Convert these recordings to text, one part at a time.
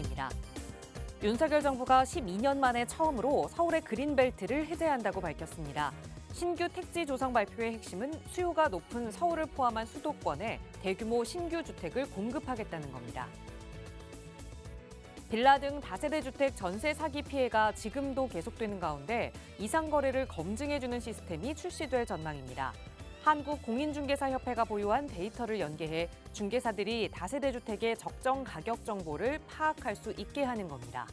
전망입니다. 윤석열 정부가 12년 만에 처음으로 서울의 그린벨트를 해제한다고 밝혔습니다. 신규 택지 조성 발표의 핵심은 수요가 높은 서울을 포함한 수도권에 대규모 신규 주택을 공급하겠다는 겁니다. 빌라 등 다세대 주택 전세 사기 피해가 지금도 계속되는 가운데 이상 거래를 검증해주는 시스템이 출시될 전망입니다. 한국공인중개사협회가 보유한 데이터를 연계해 중개사들이 다세대 주택의 적정 가격 정보를 파악할 수 있게 하는 겁니다.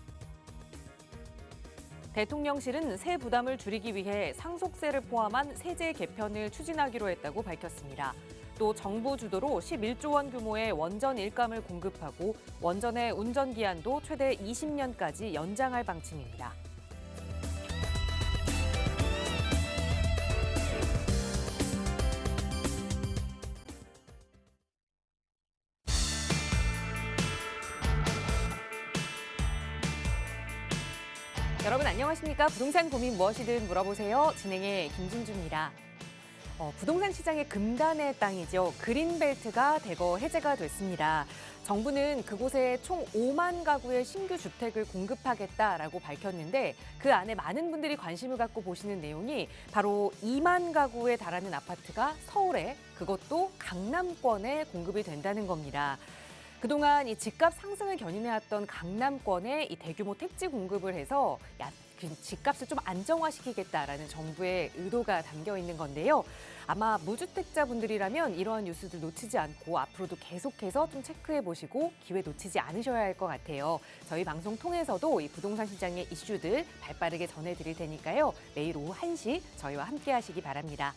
대통령실은 세 부담을 줄이기 위해 상속세를 포함한 세제 개편을 추진하기로 했다고 밝혔습니다. 또 정부 주도로 11조 원 규모의 원전 일감을 공급하고 원전의 운전 기한도 최대 20년까지 연장할 방침입니다. 여러분 안녕하십니까? 부동산 고민 무엇이든 물어보세요. 진행의 김진주입니다. 부동산 시장의 금단의 땅이죠. 그린벨트가 대거 해제가 됐습니다. 정부는 그곳에 총 5만 가구의 신규 주택을 공급하겠다라고 밝혔는데 그 안에 많은 분들이 관심을 갖고 보시는 내용이 바로 2만 가구에 달하는 아파트가 서울에, 그것도 강남권에 공급이 된다는 겁니다. 그동안 이 집값 상승을 견인해왔던 강남권에 이 대규모 택지 공급을 해서 집값을 좀 안정화시키겠다라는 정부의 의도가 담겨 있는 건데요. 아마 무주택자분들이라면 이러한 뉴스들 놓치지 않고 앞으로도 계속해서 좀 체크해 보시고 기회 놓치지 않으셔야 할 것 같아요. 저희 방송 통해서도 이 부동산 시장의 이슈들 발빠르게 전해드릴 테니까요. 매일 오후 1시 저희와 함께 하시기 바랍니다.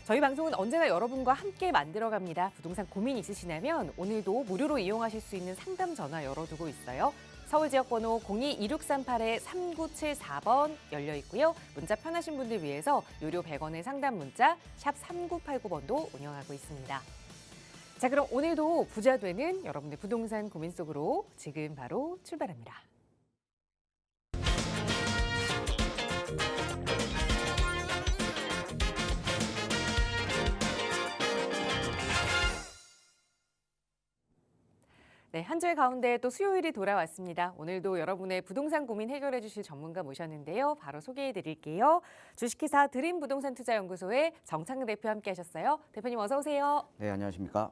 저희 방송은 언제나 여러분과 함께 만들어갑니다. 부동산 고민 있으시다면 오늘도 무료로 이용하실 수 있는 상담 전화 열어두고 있어요. 서울 지역번호 02-2638-3974번 열려 있고요. 문자 편하신 분들 위해서 유료 100원의 상담 문자 샵 3989번도 운영하고 있습니다. 자, 그럼 오늘도 부자 되는 여러분의 부동산 고민 속으로 지금 바로 출발합니다. 네, 한 주의 가운데 또 수요일이 돌아왔습니다. 오늘도 여러분의 부동산 고민 해결해 주실 전문가 모셨는데요. 바로 소개해 드릴게요. 주식회사 드림부동산투자연구소의 정창근 대표 함께 하셨어요. 대표님 어서 오세요. 네, 안녕하십니까.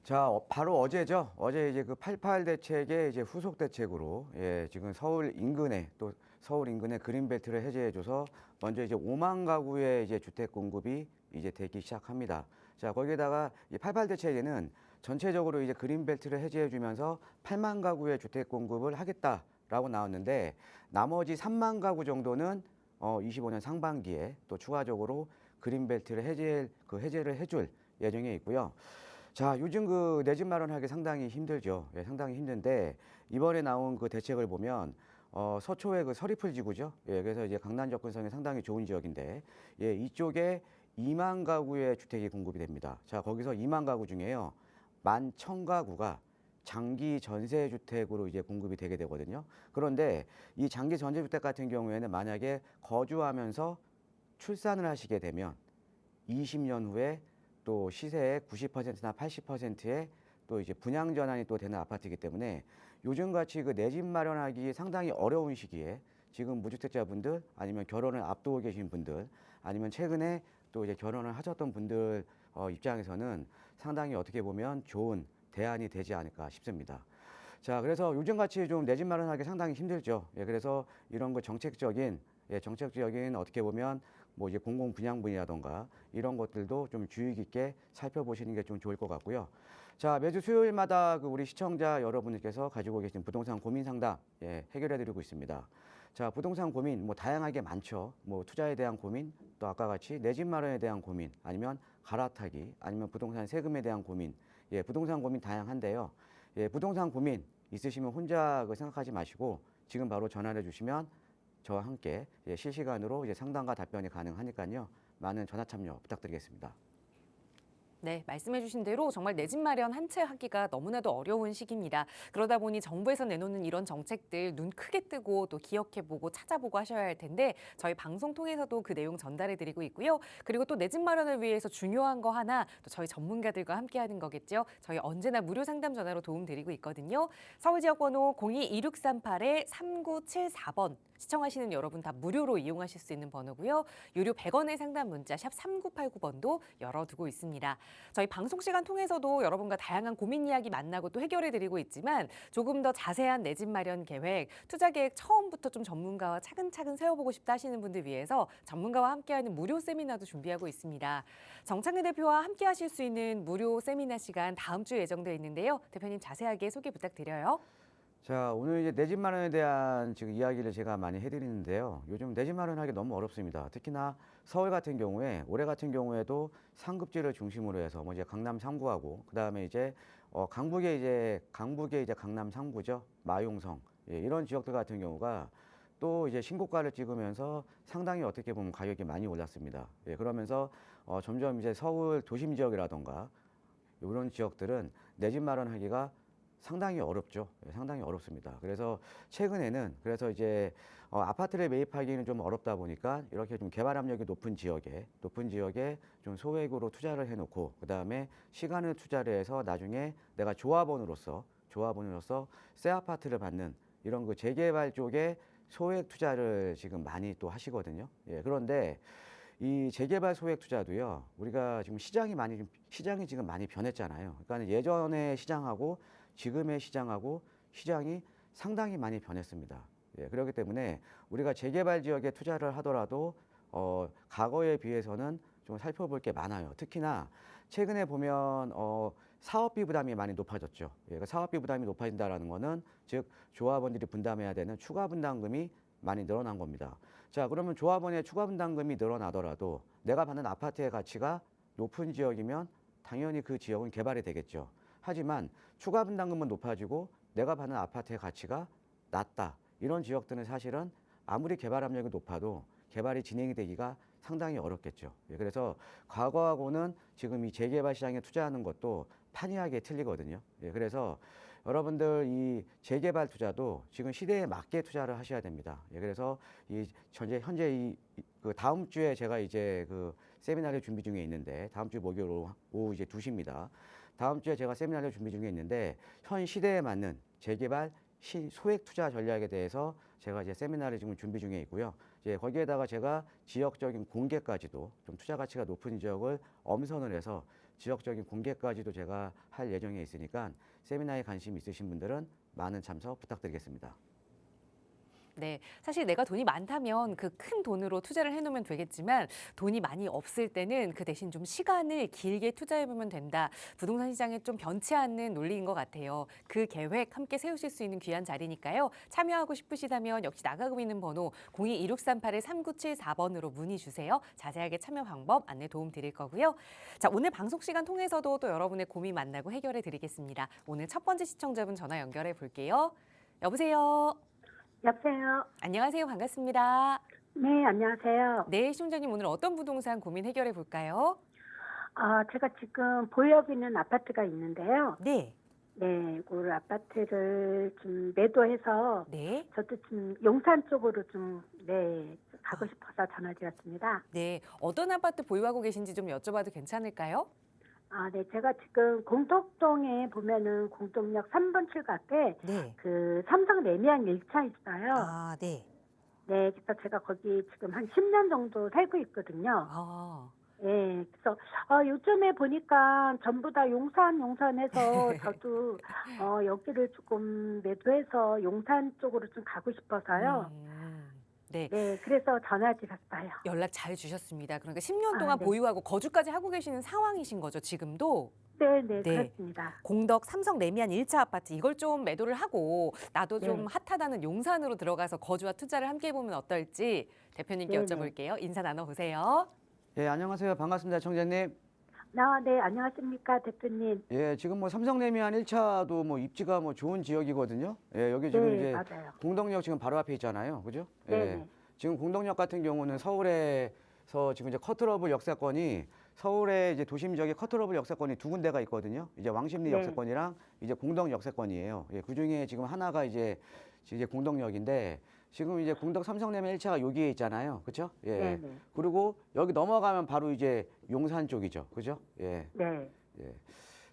자, 바로 어제죠. 어제 이제 그 88 대책의 이제 후속 대책으로 지금 서울 인근에 그린벨트를 해제해줘서 먼저 이제 5만 가구의 이제 주택 공급이 이제 되기 시작합니다. 자, 거기에다가 이 88 대책에는 전체적으로 이제 그린벨트를 해제해주면서 8만 가구의 주택 공급을 하겠다라고 나왔는데 나머지 3만 가구 정도는 25년 상반기에 또 추가적으로 그린벨트를 해제를 해줄 예정에 있고요. 자, 요즘 그 내 집 마련하기 상당히 힘들죠. 상당히 힘든데 이번에 나온 그 대책을 보면 서초의 그 서리풀 지구죠. 그래서 이제 강남 접근성이 상당히 좋은 지역인데 이쪽에 2만 가구의 주택이 공급이 됩니다. 자, 거기서 2만 가구 중에요. 11,000가구가 장기 전세주택으로 이제 공급이 되게 되거든요. 그런데 이 장기 전세주택 같은 경우에는 만약에 거주하면서 출산을 하시게 되면 20년 후에 또 시세의 90%나 80%의 또 이제 분양 전환이 또 되는 아파트이기 때문에 요즘같이 그 내 집 마련하기 상당히 어려운 시기에 지금 무주택자분들 아니면 결혼을 앞두고 계신 분들 아니면 최근에 또 이제 결혼을 하셨던 분들 입장에서는 상당히 어떻게 보면 좋은 대안이 되지 않을까 싶습니다. 자, 그래서 요즘같이 좀 내 집 마련하기 상당히 힘들죠. 그래서 이런 거 정책적인 어떻게 보면 뭐 이제 공공 분양분이라던가 이런 것들도 좀 주의 깊게 살펴보시는 게 좀 좋을 것 같고요. 자, 매주 수요일마다 그 우리 시청자 여러분들께서 가지고 계신 부동산 고민 상담 해결해드리고 있습니다. 자, 부동산 고민 뭐 다양하게 많죠. 뭐 투자에 대한 고민, 또 아까 같이 내 집 마련에 대한 고민, 아니면 갈아타기, 아니면 부동산 세금에 대한 고민. 부동산 고민 다양한데요. 부동산 고민 있으시면 혼자 생각하지 마시고 지금 바로 전화를 주시면 저와 함께 실시간으로 이제 상담과 답변이 가능하니까요. 많은 전화 참여 부탁드리겠습니다. 네, 말씀해주신 대로 정말 내 집 마련 한 채 하기가 너무나도 어려운 시기입니다. 그러다 보니 정부에서 내놓는 이런 정책들 눈 크게 뜨고 또 기억해보고 찾아보고 하셔야 할 텐데 저희 방송 통해서도 그 내용 전달해드리고 있고요. 그리고 또 내 집 마련을 위해서 중요한 거 하나 또 저희 전문가들과 함께하는 거겠죠. 저희 언제나 무료 상담 전화로 도움드리고 있거든요. 서울 지역 번호 02-2638-3974번 시청하시는 여러분 다 무료로 이용하실 수 있는 번호고요. 유료 100원의 상담 문자 샵 3989번도 열어두고 있습니다. 저희 방송 시간 통해서도 여러분과 다양한 고민 이야기 만나고 또 해결해드리고 있지만 조금 더 자세한 내 집 마련 계획, 투자 계획 처음부터 좀 전문가와 차근차근 세워보고 싶다 하시는 분들 위해서 전문가와 함께하는 무료 세미나도 준비하고 있습니다. 정창래 대표와 함께하실 수 있는 무료 세미나 시간 다음 주에 예정되어 있는데요. 대표님 자세하게 소개 부탁드려요. 자, 오늘 이제 내 집 마련에 대한 지금 이야기를 제가 많이 해드리는데요. 요즘 내 집 마련하기 너무 어렵습니다. 특히나 서울 같은 경우에 올해 같은 경우에도 상급지를 중심으로 해서 뭐 이제 강남 3구하고 그다음에 이제 강북에 이제 강남 3구죠. 마용성 이런 지역들 같은 경우가 또 이제 신고가를 찍으면서 상당히 어떻게 보면 가격이 많이 올랐습니다. 그러면서 점점 이제 서울 도심 지역이라던가 이런 지역들은 내 집 마련하기가 상당히 어렵죠. 상당히 어렵습니다. 그래서 최근에는 그래서 이제 아파트를 매입하기는 좀 어렵다 보니까 이렇게 좀 개발 압력이 높은 지역에 좀 소액으로 투자를 해놓고 그 다음에 시간을 투자를 해서 나중에 내가 조합원으로서 새 아파트를 받는 이런 그 재개발 쪽에 소액 투자를 지금 많이 또 하시거든요. 그런데 이 재개발 소액 투자도요. 우리가 지금 시장이 지금 많이 변했잖아요. 그러니까 예전의 시장하고 지금의 시장이 상당히 많이 변했습니다. 그렇기 때문에 우리가 재개발 지역에 투자를 하더라도 과거에 비해서는 좀 살펴볼 게 많아요. 특히나 최근에 보면 사업비 부담이 많이 높아졌죠. 사업비 부담이 높아진다라는 거는 즉 조합원들이 분담해야 되는 추가 분담금이 많이 늘어난 겁니다. 자, 그러면 조합원의 추가 분담금이 늘어나더라도 내가 받는 아파트의 가치가 높은 지역이면 당연히 그 지역은 개발이 되겠죠. 하지만 추가 분담금은 높아지고 내가 받는 아파트의 가치가 낮다. 이런 지역들은 사실은 아무리 개발 압력이 높아도 개발이 진행이 되기가 상당히 어렵겠죠. 그래서 과거하고는 지금 이 재개발 시장에 투자하는 것도 판이하게 틀리거든요. 그래서 여러분들 이 재개발 투자도 지금 시대에 맞게 투자를 하셔야 됩니다. 그래서 이 현재 그 다음 주에 제가 이제 그 세미나를 준비 중에 있는데 다음 주 목요일 오후 이제 2시입니다. 다음 주에 제가 세미나를 준비 중에 있는데 현 시대에 맞는 재개발 소액 투자 전략에 대해서 제가 이제 세미나를 지금 준비 중에 있고요. 이제 거기에다가 제가 지역적인 공개까지도 좀 투자 가치가 높은 지역을 엄선을 해서 지역적인 공개까지도 제가 할 예정에 있으니까 세미나에 관심 있으신 분들은 많은 참석 부탁드리겠습니다. 네, 사실 내가 돈이 많다면 그 큰 돈으로 투자를 해놓으면 되겠지만 돈이 많이 없을 때는 그 대신 좀 시간을 길게 투자해보면 된다. 부동산 시장에 좀 변치 않는 논리인 것 같아요. 그 계획 함께 세우실 수 있는 귀한 자리니까요. 참여하고 싶으시다면 역시 나가고 있는 번호 02-2638-3974번으로 문의 주세요. 자세하게 참여 방법 안내 도움 드릴 거고요. 자, 오늘 방송 시간 통해서도 또 여러분의 고민 만나고 해결해 드리겠습니다. 오늘 첫 번째 시청자분 전화 연결해 볼게요. 여보세요. 여보세요. 안녕하세요. 반갑습니다. 네, 안녕하세요. 네, 시청자님 오늘 어떤 부동산 고민 해결해 볼까요? 제가 지금 보유하고 있는 아파트가 있는데요. 네. 네, 그 아파트를 좀 매도해서 네. 저도 좀 용산 쪽으로 좀, 네, 가고 싶어서 전화드렸습니다. 네. 어떤 아파트 보유하고 계신지 좀 여쭤봐도 괜찮을까요? 네, 제가 지금 공덕동에 보면은 공덕역 3번 출구에 네. 그 삼성 레미안 1차 있어요. 네. 네, 그래서 제가 거기 지금 한 10년 정도 살고 있거든요. 예, 그래서 요즘에 보니까 전부 다 용산해서 저도 여기를 조금 매도해서 용산 쪽으로 좀 가고 싶어서요. 네. 네, 그래서 전화드렸어요. 연락 잘 주셨습니다. 그러니까 10년 동안 네. 보유하고 거주까지 하고 계시는 상황이신 거죠, 지금도? 네, 네. 그렇습니다. 공덕 삼성 레미안 1차 아파트 이걸 좀 매도를 하고 나도 좀 네. 핫하다는 용산으로 들어가서 거주와 투자를 함께 해보면 어떨지 대표님께 네네. 여쭤볼게요. 인사 나눠보세요. 예, 안녕하세요. 반갑습니다, 청자님. 네, 안녕하십니까, 대표님. 예, 지금 뭐 삼성레미안 1차도 뭐 입지가 뭐 좋은 지역이거든요. 예, 여기 지금 네, 이제 맞아요. 공덕역 지금 바로 앞에 있잖아요. 그죠? 예. 네네. 지금 공덕역 같은 경우는 서울에서 지금 이제 커트러블 역사권이 서울에 이제 도심 지역에 커트러블 역세권이 두 군데가 있거든요. 이제 왕십리 네. 역세권이랑 이제 공덕 역세권이에요. 예, 그 중에 지금 하나가 이제 공덕역인데 지금 이제 공덕 삼성라면 1차가 여기에 있잖아요. 그렇죠? 예. 네, 네. 그리고 여기 넘어가면 바로 이제 용산 쪽이죠. 그죠? 예. 네. 예.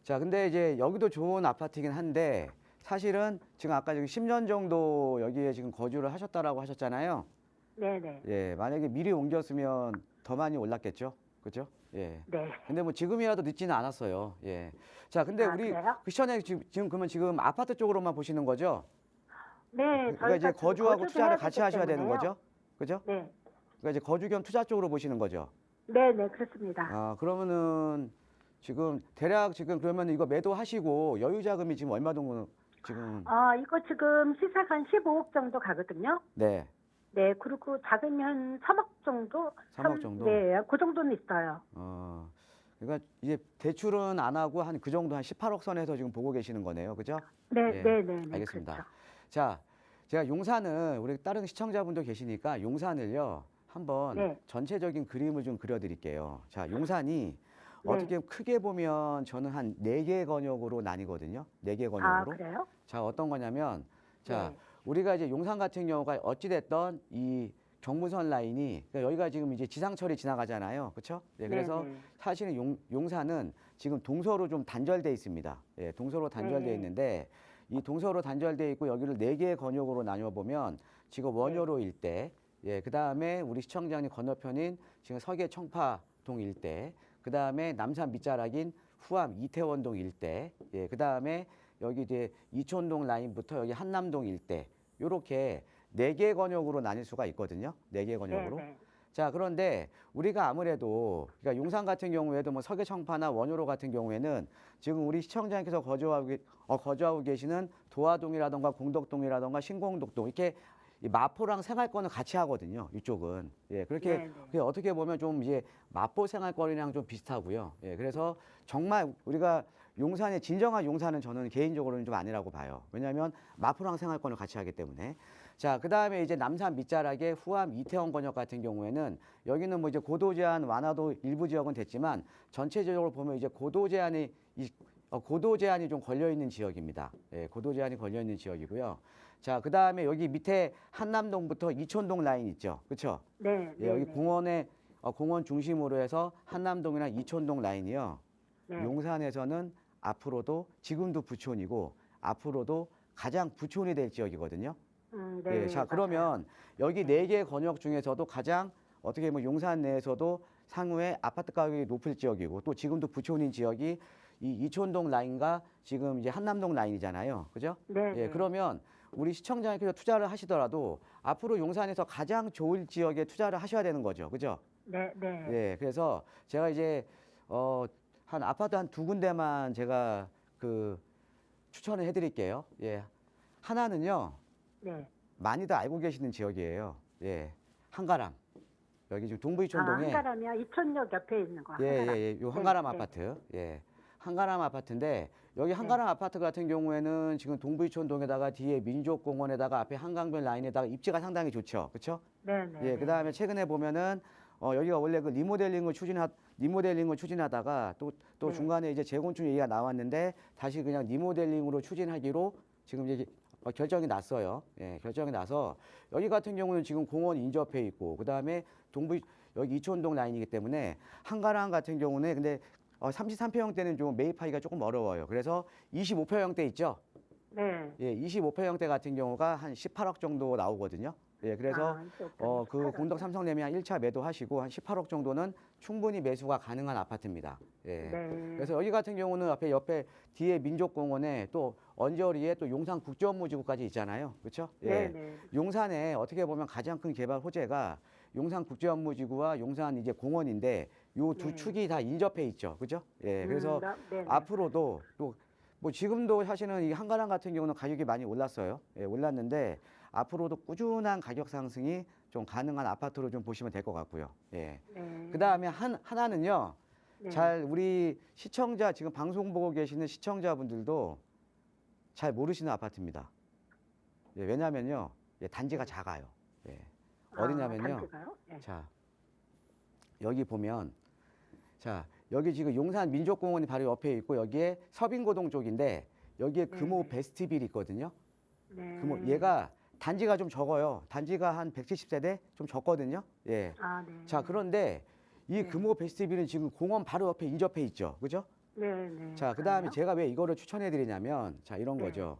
자, 근데 이제 여기도 좋은 아파트이긴 한데 사실은 지금 아까 지금 10년 정도 여기에 지금 거주를 하셨다라고 하셨잖아요. 네, 네. 예. 만약에 미리 옮겼으면 더 많이 올랐겠죠. 그죠? 예. 네. 근데 뭐 지금이라도 늦지는 않았어요. 예. 자, 근데 아, 우리 그래요? 그 시청자 지금 그러면 지금 아파트 쪽으로만 보시는 거죠? 네, 그러니까 저희가 이제 지금 거주하고 거주도 투자를 해야 같이 되기 하셔야 되는 때문에요. 거죠? 그죠? 네. 그러니까 이제 거주 겸 투자 쪽으로 보시는 거죠? 네, 네, 그렇습니다. 아, 그러면은 지금 대략 지금 그러면 이거 매도하시고 여유 자금이 지금 얼마 정도 지금 이거 지금 시세가 한 15억 정도 가거든요. 네. 네, 그리고 자금이 한 3억 정도? 3억 정도? 네, 그 정도는 있어요. 그러니까 이제 대출은 안 하고 한 그 정도 한 18억 선에서 지금 보고 계시는 거네요. 그죠? 네, 예, 네, 네, 네. 알겠습니다. 그렇죠. 자, 제가 용산을 우리 다른 시청자분도 계시니까 용산을요. 한번 네. 전체적인 그림을 좀 그려 드릴게요. 자, 용산이 네. 어떻게 크게 보면 저는 한 4개 권역으로 나뉘거든요. 4개 아, 권역으로. 그래요? 자, 어떤 거냐면 자, 네. 우리가 이제 용산 같은 경우가 어찌 됐던 이 경부선 라인이 그러니까 여기가 지금 이제 지상철이 지나가잖아요. 그렇죠? 네, 그래서 네, 네. 사실은 용산은 지금 동서로 좀 단절돼 있습니다. 예, 동서로 단절돼 네. 있는데 이 동서로 단절돼 있고 여기를 4개의 권역으로 나뉘어 보면 지금 원효로 일대, 예, 그다음에 우리 시청장님 건너편인 지금 서계 청파동 일대, 그다음에 남산 밑자락인 후암 이태원동 일대, 예, 그다음에 여기 이제 이촌동 라인부터 여기 한남동 일대 요렇게 4개 권역으로 나뉠 수가 있거든요. 4개 권역으로. 네, 네. 자, 그런데 우리가 아무래도 그러니까 용산 같은 경우에도 뭐 서계청파나 원효로 같은 경우에는 지금 우리 시청자님께서 거주하고 계시는 도화동이라던가 공덕동이라던가 신공덕동 이렇게 이 마포랑 생활권을 같이 하거든요. 이쪽은. 예, 그렇게 네, 네. 그게 어떻게 보면 좀 이제 마포 생활권이랑 좀 비슷하고요. 예, 그래서 정말 우리가 용산의 진정한 용산은 저는 개인적으로는 좀 아니라고 봐요. 왜냐하면 마포랑 생활권을 같이 하기 때문에. 자, 그 다음에 이제 남산 밑자락의 후암 이태원 권역 같은 경우에는 여기는 뭐 이제 고도 제한 완화도 일부 지역은 됐지만 전체적으로 보면 이제 고도 제한이 좀 걸려 있는 지역입니다. 예, 고도 제한이 걸려 있는 지역이고요. 자, 그 다음에 여기 밑에 한남동부터 이촌동 라인 있죠, 그렇죠? 네, 예, 네, 여기 네. 공원 중심으로 해서 한남동이랑 이촌동 라인이요. 네. 용산에서는 앞으로도 지금도 부촌이고 앞으로도 가장 부촌이 될 지역이거든요. 네, 예, 자, 맞아요. 그러면 여기 4개 권역 중에서도 가장 어떻게 보면 용산 내에서도 상후에 아파트 가격이 높을 지역이고 또 지금도 부촌인 지역이 이 이촌동 라인과 지금 이제 한남동 라인이잖아요. 그죠? 네, 예, 네. 그러면 우리 시청자님께서 투자를 하시더라도 앞으로 용산에서 가장 좋을 지역에 투자를 하셔야 되는 거죠. 그죠? 네, 네. 예, 그래서 제가 이제 한 아파트 한 2군데만 제가 그 추천을 해드릴게요. 예, 하나는요 네. 많이들 알고 계시는 지역이에요. 예, 한가람. 여기 지금 동부이촌동에 한가람이요? 이촌역 옆에 있는 거. 한가람. 요 한가람 네, 네. 아파트. 예, 한가람 아파트인데 여기 한가람 아파트 같은 경우에는 지금 동부이촌동에다가 뒤에 민족공원에다가 앞에 한강변 라인에다가 입지가 상당히 좋죠. 그렇죠? 네, 네. 예, 네. 그다음에 최근에 보면은 여기가 원래 그 리모델링을 추진하다가 또 네. 중간에 이제 재건축 얘기가 나왔는데 다시 그냥 리모델링으로 추진하기로 지금 이제 결정이 났어요. 예, 결정이 나서 여기 같은 경우는 지금 공원 인접해 있고 그다음에 여기 이촌동 라인이기 때문에 한가람 같은 경우는 근데 33평형대는 좀 매입하기가 조금 어려워요. 그래서 25평형대 있죠. 네. 예, 25평형대 같은 경우가 한 18억 정도 나오거든요. 예, 그래서 그 공덕 삼성내미 한 1차 매도하시고 한 18억 정도는 충분히 매수가 가능한 아파트입니다. 예. 네. 그래서 여기 같은 경우는 옆에 뒤에 민족공원에 또 언저리에 또 용산 국제업무지구까지 있잖아요. 그렇죠? 예. 네, 네. 용산에 어떻게 보면 가장 큰 개발 호재가 용산 국제업무지구와 용산 이제 공원인데 요 두 네. 축이 다 인접해 있죠. 그죠? 예. 그래서 네, 네. 앞으로도 또 뭐 지금도 사실은 이 한가람 같은 경우는 가격이 많이 올랐어요. 예, 올랐는데 앞으로도 꾸준한 가격 상승이 좀 가능한 아파트로 좀 보시면 될 것 같고요. 예. 네. 그다음에 하나는요. 네. 잘 우리 시청자 지금 방송 보고 계시는 시청자분들도 잘 모르시는 아파트입니다. 예, 왜냐면요. 예, 단지가 작아요. 예. 어디냐면요. 단지가요? 네. 자, 여기 보면 자, 여기 지금 용산 민족공원이 바로 옆에 있고 여기에 서빙고동 쪽인데 여기에 금호 베스트빌이 있거든요. 네. 얘가 단지가 좀 적어요. 단지가 한 170세대 좀 적거든요. 예. 아, 네. 자, 그런데 이 네. 금호 베스트빌은 지금 공원 바로 옆에 인접해 있죠. 그죠? 네, 네. 자, 그다음에 그래요? 제가 왜 이거를 추천해 드리냐면 자, 이런 네. 거죠.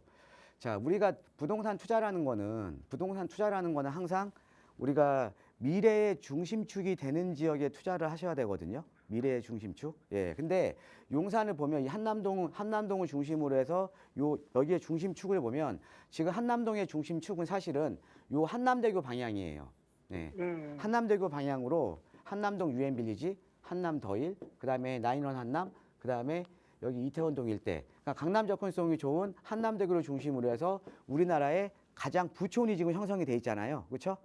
자, 우리가 부동산 투자라는 거는 항상 우리가 미래의 중심축이 되는 지역에 투자를 하셔야 되거든요. 미래의 중심축. 예. 근데 용산을 보면 이 한남동을 중심으로 해서 여기에 중심축을 보면 지금 한남동의 중심축은 사실은 요 한남대교 방향이에요. 네. 네. 한남대교 방향으로 한남동 유엔빌리지, 한남더일, 그다음에 나인원 한남, 그다음에 여기 이태원동 일대. 그러니까 강남 접근성이 좋은 한남대교를 중심으로 해서 우리나라의 가장 부촌이 지금 형성이 돼 있잖아요. 그렇죠?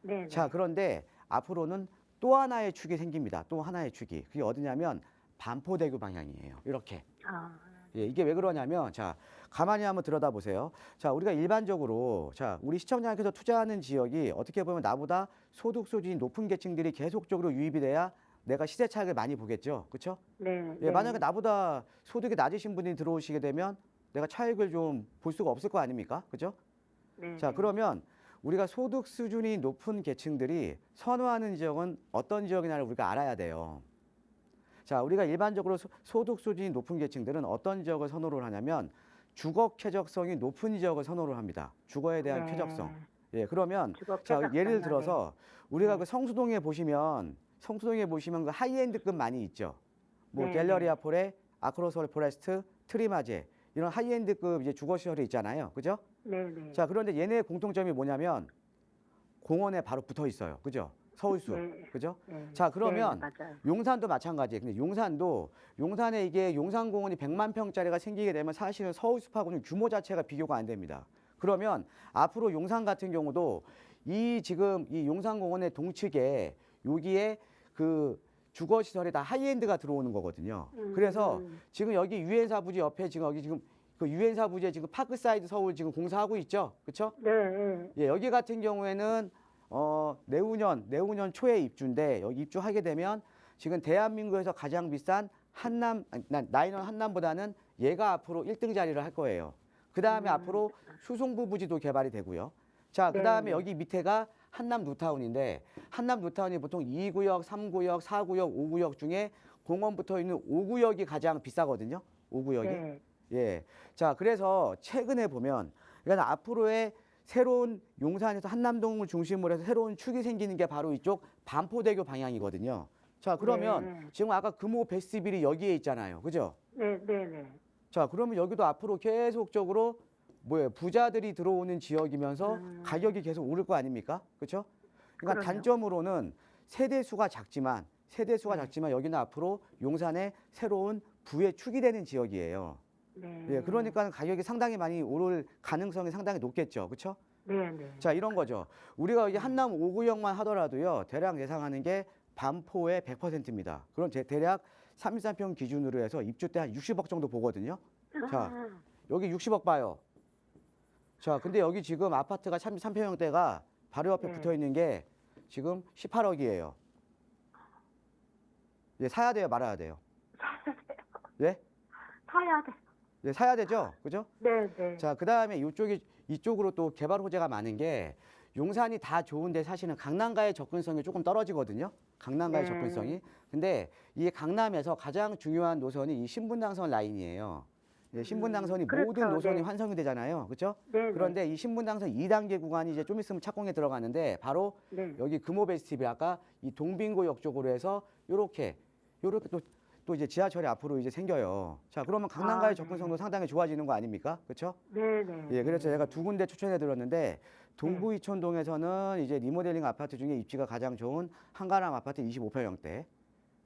네. 네. 자, 그런데 앞으로는 또 하나의 축이 생깁니다. 또 하나의 축이. 그게 어디냐면 반포대교 방향이에요. 이렇게. 아, 예, 이게 왜 그러냐면 자, 가만히 한번 들여다보세요. 자, 우리가 일반적으로 자, 우리 시청자께서 투자하는 지역이 어떻게 보면 나보다 소득 수준이 높은 계층들이 계속적으로 유입이 돼야 내가 시세 차익을 많이 보겠죠. 그렇죠? 네. 예, 만약에 나보다 소득이 낮으신 분이 들어오시게 되면 내가 차익을 좀 볼 수가 없을 거 아닙니까? 그죠? 네. 자, 그러면 우리가 소득 수준이 높은 계층들이 선호하는 지역은 어떤 지역이냐를 우리가 알아야 돼요. 자, 우리가 일반적으로 소득 수준이 높은 계층들은 어떤 지역을 선호를 하냐면 주거 쾌적성이 높은 지역을 선호를 합니다. 주거에 대한 네. 쾌적성. 예, 그러면 주거 자, 쾌적성이요. 예를 들어서 우리가 네. 그 성수동에 보시면 그 하이엔드급 많이 있죠. 뭐 네. 갤러리아 폴에 아크로솔 포레스트, 트리마제 이런 하이엔드급 이제 주거 시설이 있잖아요. 그죠? 네. 네. 자, 그런데 얘네의 공통점이 뭐냐면 공원에 바로 붙어 있어요. 그죠? 서울숲. 네. 그죠? 네. 자, 그러면 네, 맞아요. 용산도 마찬가지예요. 근데 용산에 이게 용산공원이 100만 평짜리가 생기게 되면 사실은 서울숲하고는 규모 자체가 비교가 안 됩니다. 그러면 앞으로 용산 같은 경우도 지금 이 용산공원의 동측에 여기에 그 주거 시설에 다 하이엔드가 들어오는 거거든요. 그래서 지금 여기 유엔사 부지 옆에 지금 그 유엔사 부지에 지금 파크사이드 서울 지금 공사하고 있죠. 그렇죠? 네. 네. 예, 여기 같은 경우에는 내후년 초에 입주인데 여기 입주하게 되면 지금 대한민국에서 가장 비싼 나인원 한남보다는 얘가 앞으로 1등 자리를 할 거예요. 그 다음에 앞으로 수송부 부지도 개발이 되고요. 자, 그 다음에 네. 여기 밑에가 한남 뉴타운인데 한남 뉴타운이 보통 2구역, 3구역, 4구역, 5구역 중에 공원 붙어 있는 5구역이 가장 비싸거든요. 5구역이. 네. 예. 자, 그래서 최근에 보면 그러니까 앞으로의 새로운 용산에서 한남동을 중심으로 해서 새로운 축이 생기는 게 바로 이쪽 반포대교 방향이거든요. 자, 그러면 네. 지금 아까 금호 베스트빌이 여기에 있잖아요. 그죠? 네. 네. 네. 자, 그러면 여기도 앞으로 계속적으로 부자들이 들어오는 지역이면서 가격이 계속 오를 거 아닙니까? 그렇죠? 그러니까 그럼요. 단점으로는 세대수가 작지만 여기는 앞으로 용산의 새로운 부의 축이 되는 지역이에요. 네. 예, 그러니까 가격이 상당히 많이 오를 가능성이 상당히 높겠죠. 그렇죠? 네. 네. 자, 이런 거죠. 우리가 이게 한남 5구역만 하더라도요. 대략 예상하는 게 반포의 100%입니다. 그럼 대략 33평 기준으로 해서 입주 때 한 60억 정도 보거든요. 자, 여기 60억 봐요. 자, 근데 여기 지금 아파트가 33평형대가 바로 옆에 네. 붙어 있는 게 지금 18억이에요. 예, 사야 돼요, 말아야 돼요? 예? 사야 돼. 예, 사야 되죠? 그죠? 네. 네. 자, 그다음에 이쪽으로 또 개발 호재가 많은 게 용산이 다 좋은데 사실은 강남과의 접근성이 조금 떨어지거든요. 강남과의 네. 접근성이. 근데 이 강남에서 가장 중요한 노선이 이 신분당선 라인이에요. 예, 신분당선이 그렇죠. 모든 노선이 네. 환성이 되잖아요. 그렇죠? 네. 그런데 이 신분당선 2단계 구간이 이제 좀 있으면 착공에 들어가는데 바로 네. 여기 금호베스티빌 아까 이 동빙고역 쪽으로 해서 요렇게 또 이제 지하철이 앞으로 이제 생겨요. 자, 그러면 강남과의 네. 접근성도 상당히 좋아지는 거 아닙니까? 그렇죠? 네. 네. 예, 그래서 제가 두 군데 추천해 드렸는데 동부 이촌동에서는 이제 리모델링 아파트 중에 입지가 가장 좋은 한가람 아파트 25평형대.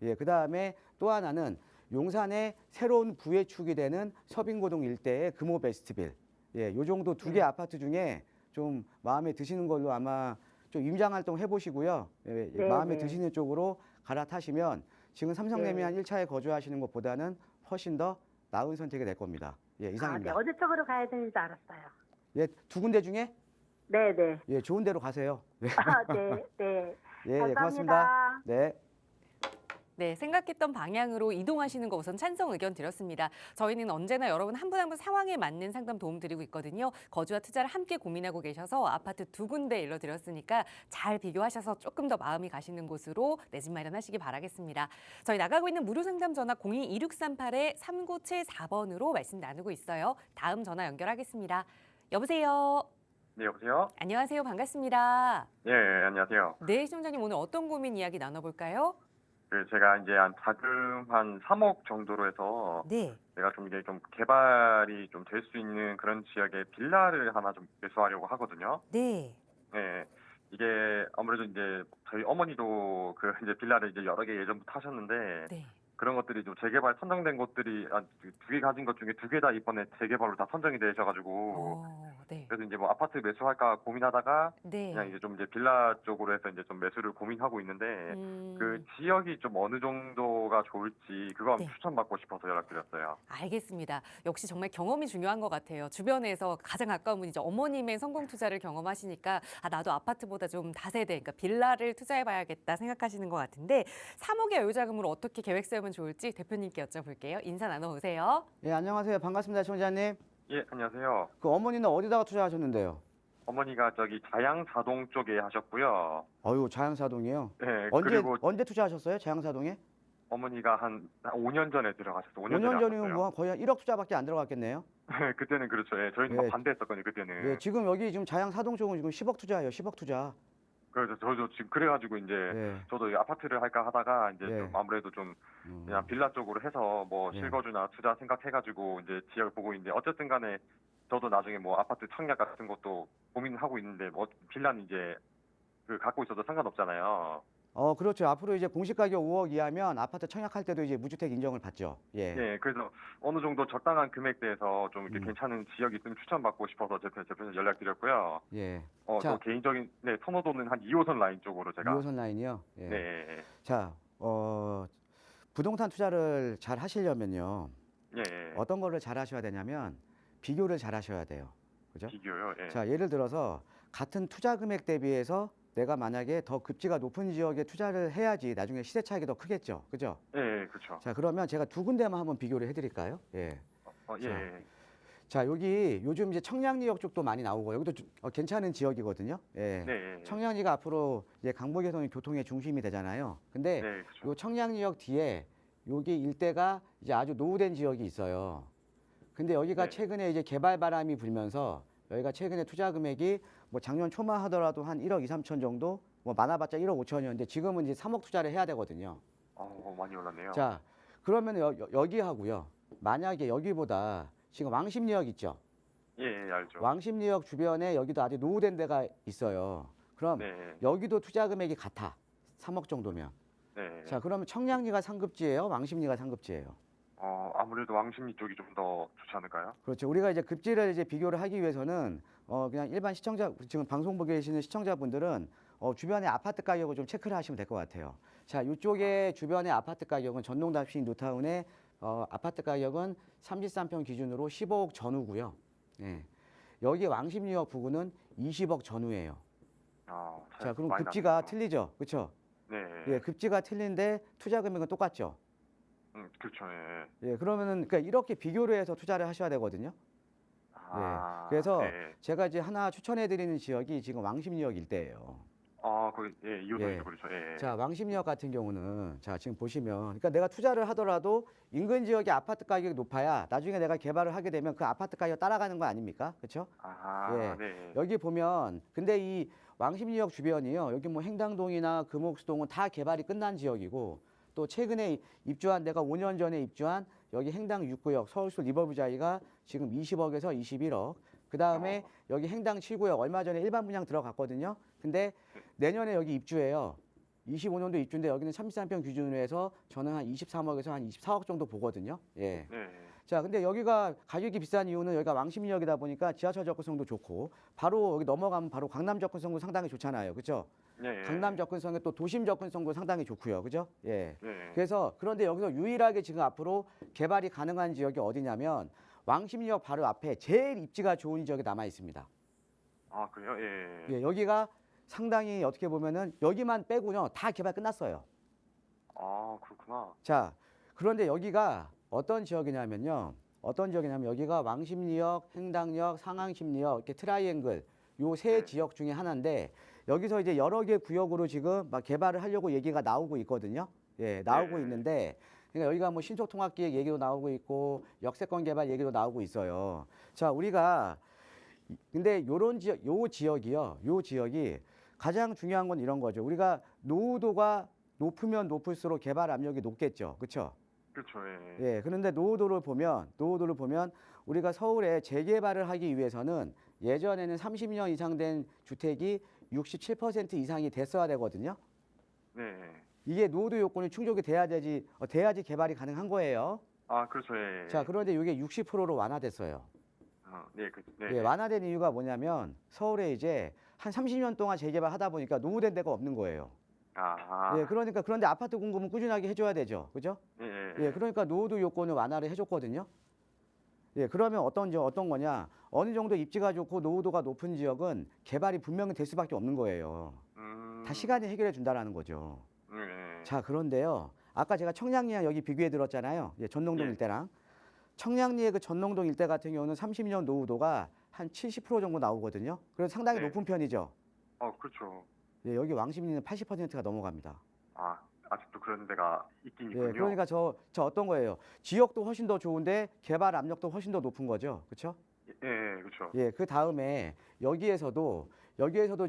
예, 그다음에 또 하나는 용산의 새로운 부의 축이 되는 서빙고동 일대의 금호 베스트빌. 예, 요 정도 두 개 아파트 중에 좀 마음에 드시는 걸로 아마 좀 임장 활동 해 보시고요. 예, 네, 마음에 네. 드시는 쪽으로 갈아타시면 지금 삼성레미안 1차에 거주하시는 것보다는 훨씬 더 나은 선택이 될 겁니다. 예, 이상입니다. 네. 어느 쪽으로 가야 되는지 알았어요. 예, 두 군데 중에 네. 네. 예, 좋은 데로 가세요. 네, 네. 네. 예, 예, 감사합니다. 고맙습니다. 네. 네, 생각했던 방향으로 이동하시는 거 우선 찬성 의견 드렸습니다. 저희는 언제나 여러분 한 분 한 분 상황에 맞는 상담 도움 드리고 있거든요. 거주와 투자를 함께 고민하고 계셔서 아파트 2군데 일러드렸으니까 잘 비교하셔서 조금 더 마음이 가시는 곳으로 내 집 마련하시기 바라겠습니다. 저희 나가고 있는 무료 상담 전화 02-2638-3974번으로 말씀 나누고 있어요. 다음 전화 연결하겠습니다. 여보세요. 네, 여보세요? 안녕하세요. 반갑습니다. 예, 안녕하세요. 네, 시청자님 오늘 어떤 고민 이야기 나눠볼까요? 제가 이제 자금 한 3억 정도로 해서 네. 제가 좀 이게 좀 개발이 좀 될 수 있는 그런 지역에 빌라를 하나 좀 매수하려고 하거든요. 네. 예. 이게 아무래도 이제 저희 어머니도 그 이제 빌라를 이제 여러 개 예전부터 하셨는데 네. 그런 것들이 좀 재개발 선정된 곳들이 2개 가진 것 중에 2개 다 이번에 재개발로 다 선정이 되셔가지고 네. 그래서 이제 뭐 아파트 매수할까 고민하다가 네. 그냥 이제 좀 이제 빌라 쪽으로 해서 이제 좀 매수를 고민하고 있는데 그 지역이 좀 어느 정도가 좋을지 그거 한번 네. 추천받고 싶어서 연락드렸어요. 알겠습니다. 역시 정말 경험이 중요한 것 같아요. 주변에서 가장 가까운 분이 이제 어머님의 성공 투자를 경험하시니까 나도 아파트보다 좀 다세대, 그러니까 빌라를 투자해봐야겠다 생각하시는 것 같은데 3억의 여유자금으로 어떻게 계획 세우면 좋을지 대표님께 여쭤볼게요. 인사 나눠보세요. 예, 안녕하세요. 반갑습니다, 시청자님. 예, 안녕하세요. 그 어머니는 어디다가 투자하셨는데요? 어머니가 저기 자양사동 쪽에 하셨고요. 어유, 자양사동이요. 네, 언제 그리고 언제 투자하셨어요? 자양사동에? 어머니가 한 5년 전에 들어가셨어요. 5년 5년 전에 전이면 하셨어요. 뭐 거의 한 1억 투자밖에 안 들어갔겠네요. 그때는 그렇죠. 예, 저희는 예. 막 반대했었거든요. 그때는. 예, 지금 여기 지금 자양사동 쪽은 지금 10억 투자예요. 10억 투자. 그래서 저도 지금 그래가지고 이제 예. 저도 이 아파트를 할까 하다가 이제 예. 좀 아무래도 좀 음. 그냥 빌라 쪽으로 해서 뭐 예. 실거주나 투자 생각해가지고 이제 지역을 보고 있는데 어쨌든 간에 저도 나중에 뭐 아파트 청약 같은 것도 고민하고 있는데 뭐 빌라는 이제 그 갖고 있어도 상관없잖아요. 그렇죠. 앞으로 이제 공시 가격 5억 이하면 아파트 청약할 때도 이제 무주택 인정을 받죠. 예. 예, 그래서 어느 정도 적당한 금액대에서 좀 이렇게 괜찮은 지역이 있으면 추천받고 싶어서 제가 연락드렸고요. 예. 저 개인적인 선호도는 한 2호선 라인 쪽으로 제가. 2호선 라인이요. 예. 네, 자, 부동산 투자를 잘 하시려면요. 예, 어떤 거를 잘 하셔야 되냐면 비교를 잘 하셔야 돼요. 그죠? 비교요. 예. 자, 예를 들어서 같은 투자 금액 대비해서 내가 만약에 더 급지가 높은 지역에 투자를 해야지 나중에 시세 차익이 더 크겠죠. 그죠? 예, 그렇죠. 자, 그러면 제가 두 군데만 한번 비교를 해 드릴까요? 예. 예. 자, 여기 요즘 이제 청량리역 쪽도 많이 나오고 여기도 괜찮은 지역이거든요. 예. 네. 청량리가 앞으로 이제 강북에서는 교통의 중심이 되잖아요. 근데 네, 그렇죠. 요 청량리역 뒤에 여기 일대가 이제 아주 노후된 지역이 있어요. 근데 여기가 네. 최근에 이제 개발 바람이 불면서 여기가 최근에 투자 금액이 뭐 작년 초만 하더라도 한 1억 2, 3천 정도, 뭐 많아봤자 1억 5천이었는데 지금은 이제 3억 투자를 해야 되거든요. 많이 올랐네요. 자, 그러면 여기 하고요. 만약에 여기보다 지금 왕십리역 있죠? 예, 알죠. 왕십리역 주변에 여기도 아직 노후된 데가 있어요. 그럼 네, 여기도 투자 금액이 같아. 3억 정도면. 네. 자, 그러면 청량리가 상급지예요? 왕십리가 상급지예요? 아무래도 왕십리 쪽이 좀 더 좋지 않을까요? 그렇죠. 우리가 이제 급지를 이제 비교를 하기 위해서는 그냥 일반 시청자, 지금 방송 보고 계시는 시청자분들은 주변의 아파트 가격을 좀 체크를 하시면 될 것 같아요. 자, 이쪽에 주변의 아파트 가격은 전동답시 뉴타운의 아파트 가격은 33평 기준으로 15억 전후고요. 예. 여기 왕십리역 부근은 20억 전후예요. 자, 그럼 많이 급지가 나네요. 틀리죠. 그렇죠? 네. 예, 급지가 틀린데 투자 금액은 똑같죠. 그렇죠. 예. 예, 그러면은 그러니까 이렇게 비교를 해서 투자를 하셔야 되거든요. 그래서 네. 제가 이제 하나 추천해 드리는 지역이 지금 왕십리역 일대예요. 거기 예, 이호선이죠. 예. 그렇죠. 예. 자, 왕십리역 같은 경우는 자, 지금 보시면 그러니까 내가 투자를 하더라도 인근 지역의 아파트 가격이 높아야 나중에 내가 개발을 하게 되면 그 아파트 가격 따라가는 거 아닙니까? 그렇죠? 예. 네. 여기 보면 근데 이 왕십리역 주변이요. 여기 뭐 행당동이나 금옥수동은 다 개발이 끝난 지역이고 또 최근에 입주한 데가 5년 전에 입주한 여기 행당 6구역 서울숲 리버브자이가 지금 20억에서 21억. 그다음에 여기 행당 7구역 얼마 전에 일반 분양 들어갔거든요. 근데 내년에 여기 입주해요. 25년도 입주인데 여기는 33평 기준으로 해서 저는 한 23억에서 한 24억 정도 보거든요. 예. 네. 자, 근데 여기가 가격이 비싼 이유는 여기가 왕십리역이다 보니까 지하철 접근성도 좋고 바로 여기 넘어가면 바로 강남 접근성도 상당히 좋잖아요. 그렇죠? 네. 강남 접근성에 또 도심 접근성도 상당히 좋고요. 그죠? 예. 네. 그래서 그런데 여기서 유일하게 지금 앞으로 개발이 가능한 지역이 어디냐면 왕십리역 바로 앞에 제일 입지가 좋은 지역이 남아 있습니다. 그래요? 예. 예, 여기가 상당히 어떻게 보면은 여기만 빼고요. 다 개발 끝났어요. 아, 그렇구나. 자, 그런데 여기가 어떤 지역이냐면요. 어떤 지역이냐면 여기가 왕십리역, 행당역, 상항십리역 이렇게 트라이앵글 요 세 네. 지역 중에 하나인데 여기서 이제 여러 개 구역으로 지금 막 개발을 하려고 얘기가 나오고 있거든요. 예, 나오고 네. 있는데 그러니까 여기가 뭐 신속통합기획 얘기도 나오고 있고 역세권 개발 얘기도 나오고 있어요. 자, 우리가 근데 요런 지역, 요 지역이요. 요 지역이 가장 중요한 건 이런 거죠. 우리가 노후도가 높으면 높을수록 개발 압력이 높겠죠. 그렇죠? 그렇죠. 예. 예. 그런데 노후도를 보면 우리가 서울에 재개발을 하기 위해서는 예전에는 30년 이상 된 주택이 67% 이상이 됐어야 되거든요. 네. 이게 노후도 요건이 충족이 돼야지 개발이 가능한 거예요. 아, 그렇죠. 예. 자, 그런데 이게 60%로 완화됐어요. 네, 네. 예, 완화된 이유가 뭐냐면 서울에 이제 한 30년 동안 재개발 하다 보니까 노후된 데가 없는 거예요. 아, 예, 그러니까 그런데 아파트 공급은 꾸준하게 해줘야 되죠. 그죠? 예. 예, 그러니까 노후도 요건을 완화를 해줬거든요. 예, 그러면 어떤 거냐? 어느 정도 입지가 좋고 노후도가 높은 지역은 개발이 분명히 될 수밖에 없는 거예요. 다 시간이 해결해 준다라는 거죠. 네. 자, 그런데요. 아까 제가 청량리랑 여기 비교해 들었잖아요. 예, 전농동 예. 일대랑. 청량리의 그 전농동 일대 같은 경우는 30년 노후도가 한 70% 정도 나오거든요. 그래서 상당히 네. 높은 편이죠. 그렇죠. 예, 여기 왕십리는 80%가 넘어갑니다. 아, 아직도 그런 데가 있긴 있군요. 예, 그러니까 저 어떤 거예요? 지역도 훨씬 더 좋은데 개발 압력도 훨씬 더 높은 거죠. 그렇죠? 예, 그렇죠. 예, 그 다음에 여기에서도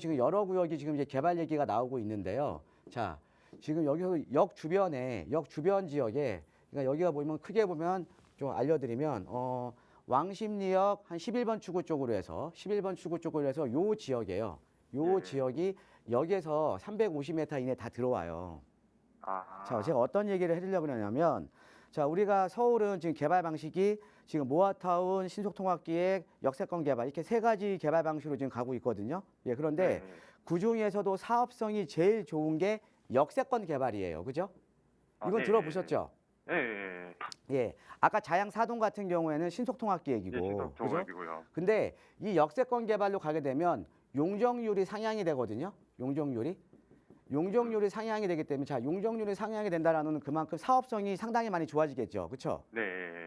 지금 여러 구역이 지금 이제 개발 얘기가 나오고 있는데요. 자, 지금 여기서 역 주변 지역에 그러니까 여기가 보면 크게 보면 좀 알려드리면 왕십리역 한 11번 출구 쪽으로 해서 요 지역이에요. 요 예. 지역이 여기에서 350m 이내 다 들어와요. 아, 자, 제가 어떤 얘기를 해드리려고 그러냐면, 자, 우리가 서울은 지금 개발 방식이 지금 모아타운, 신속통합기획, 역세권 개발 이렇게 세 가지 개발 방식으로 지금 가고 있거든요. 예, 그런데 네. 그 중에서도 사업성이 제일 좋은 게 역세권 개발이에요. 그죠? 이건 네. 들어보셨죠? 예. 예. 아까 자양 사동 같은 경우에는 예, 신속통합기획이고, 그죠? 신속통합이고요. 근데 이 역세권 개발로 가게 되면 용적률이 상향이 되거든요. 용적률이 상향이 되기 때문에 자, 용적률이 상향이 된다라는 그만큼 사업성이 상당히 많이 좋아지겠죠. 그렇죠? 네.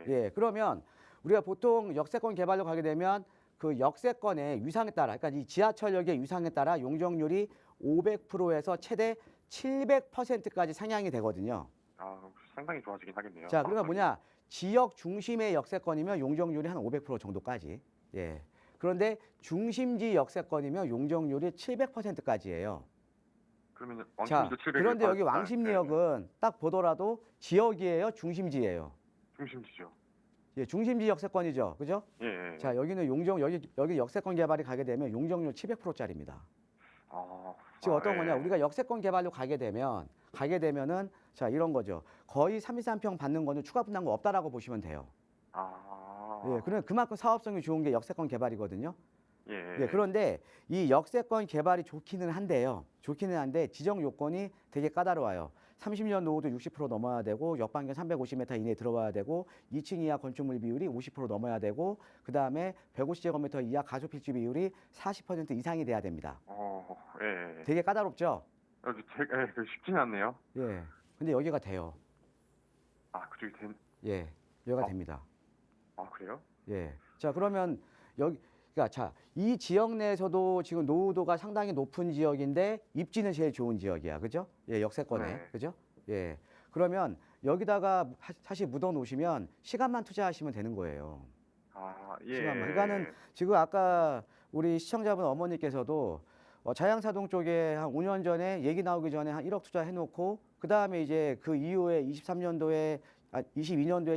예. 그러면 우리가 보통 역세권 개발로 가게 되면 그 역세권의 유상에 따라 그러니까 이 지하철역의 유상에 따라 용적률이 500%에서 최대 700%까지 상향이 되거든요. 아, 상당히 좋아지긴 하겠네요. 자, 그러니까 뭐냐? 지역 중심의 역세권이면 용적률이 한 500% 정도까지. 예. 그런데 중심지 역세권이면 용적률이 700%까지예요. 그러면 자, 왕십리도 700을 그런데 여기 받았다. 왕십리역은 딱 보더라도 지역이에요, 중심지예요. 중심지죠. 예, 중심지 역세권이죠, 그죠? 예. 자, 여기는 여기 역세권 개발이 가게 되면 용적률 700%짜리입니다. 지금 어떤 거냐? 우리가 역세권 개발로 가게 되면은 자, 이런 거죠. 거의 323평 받는 거는 추가 분담금 없다라고 보시면 돼요. 예, 그러면 그만큼 사업성이 좋은 게 역세권 개발이거든요. 예, 그런데 이 역세권 개발이 좋기는 한데 지정 요건이 되게 까다로워요. 30년 노후도 60% 넘어야 되고 역반경 350m 이내에 들어와야 되고 2층 이하 건축물 비율이 50% 넘어야 되고 그다음에 150제곱미터 이하 가족 필지 비율이 40% 이상이 돼야 됩니다. 예. 되게 까다롭죠? 쉽지는 않네요. 예. 근데 여기가 돼요. 아, 그쪽이 예. 여기가 됩니다. 아, 그래요? 예. 자, 그러면 그러니까 자, 이 지역 내에서도 지금 노후도가 상당히 높은 지역인데 입지는 제일 좋은 지역이야. 그죠? 예, 역세권에. 네. 그죠? 예. 그러면 여기다가 사실 묻어 놓으시면 시간만 투자하시면 되는 거예요. 아, 예. 시간만. 그러니까는 지금 아까 우리 시청자분 어머니께서도 자양사동 쪽에 한 5년 전에 얘기 나오기 전에 한 1억 투자해 놓고 그다음에 이제 그 이후에 22년도에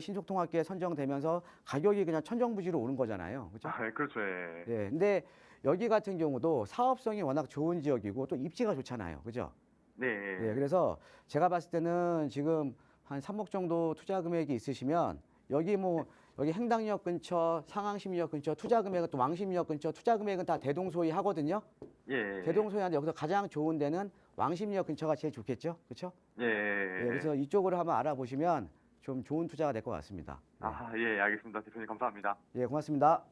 신속통합기에 선정되면서 가격이 그냥 천정부지로 오른 거잖아요. 그죠? 그렇죠. 예. 예. 근데 여기 같은 경우도 사업성이 워낙 좋은 지역이고 또 입지가 좋잖아요. 그죠? 네. 예. 그래서 제가 봤을 때는 지금 한 3억 정도 투자 금액이 있으시면 여기 행당역 근처, 상항십리역 근처 투자 금액은 또 왕십리역 근처 투자 금액은 다 대동소이 하거든요. 예. 대동소이한데 여기서 가장 좋은 데는 왕십리역 근처가 제일 좋겠죠. 그렇죠? 예. 예. 그래서 이쪽으로 한번 알아보시면 좀 좋은 투자가 될 것 같습니다. 예, 알겠습니다. 대표님 감사합니다. 예, 고맙습니다.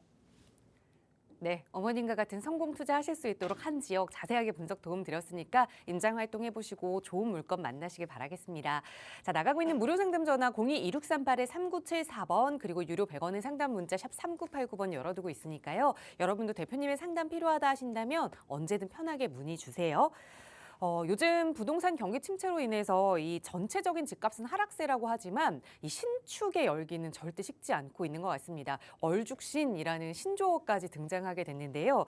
네, 어머님과 같은 성공 투자하실 수 있도록 한 지역 자세하게 분석 도움 드렸으니까 임장 활동해보시고 좋은 물건 만나시길 바라겠습니다. 자, 나가고 있는 무료 상담 전화 02-2638-3974번 그리고 유료 100원의 상담 문자 샵 3989번 열어두고 있으니까요. 여러분도 대표님의 상담 필요하다 하신다면 언제든 편하게 문의 주세요. 요즘 부동산 경기 침체로 인해서 이 전체적인 집값은 하락세라고 하지만 이 신축의 열기는 절대 식지 않고 있는 것 같습니다. 얼죽신이라는 신조어까지 등장하게 됐는데요.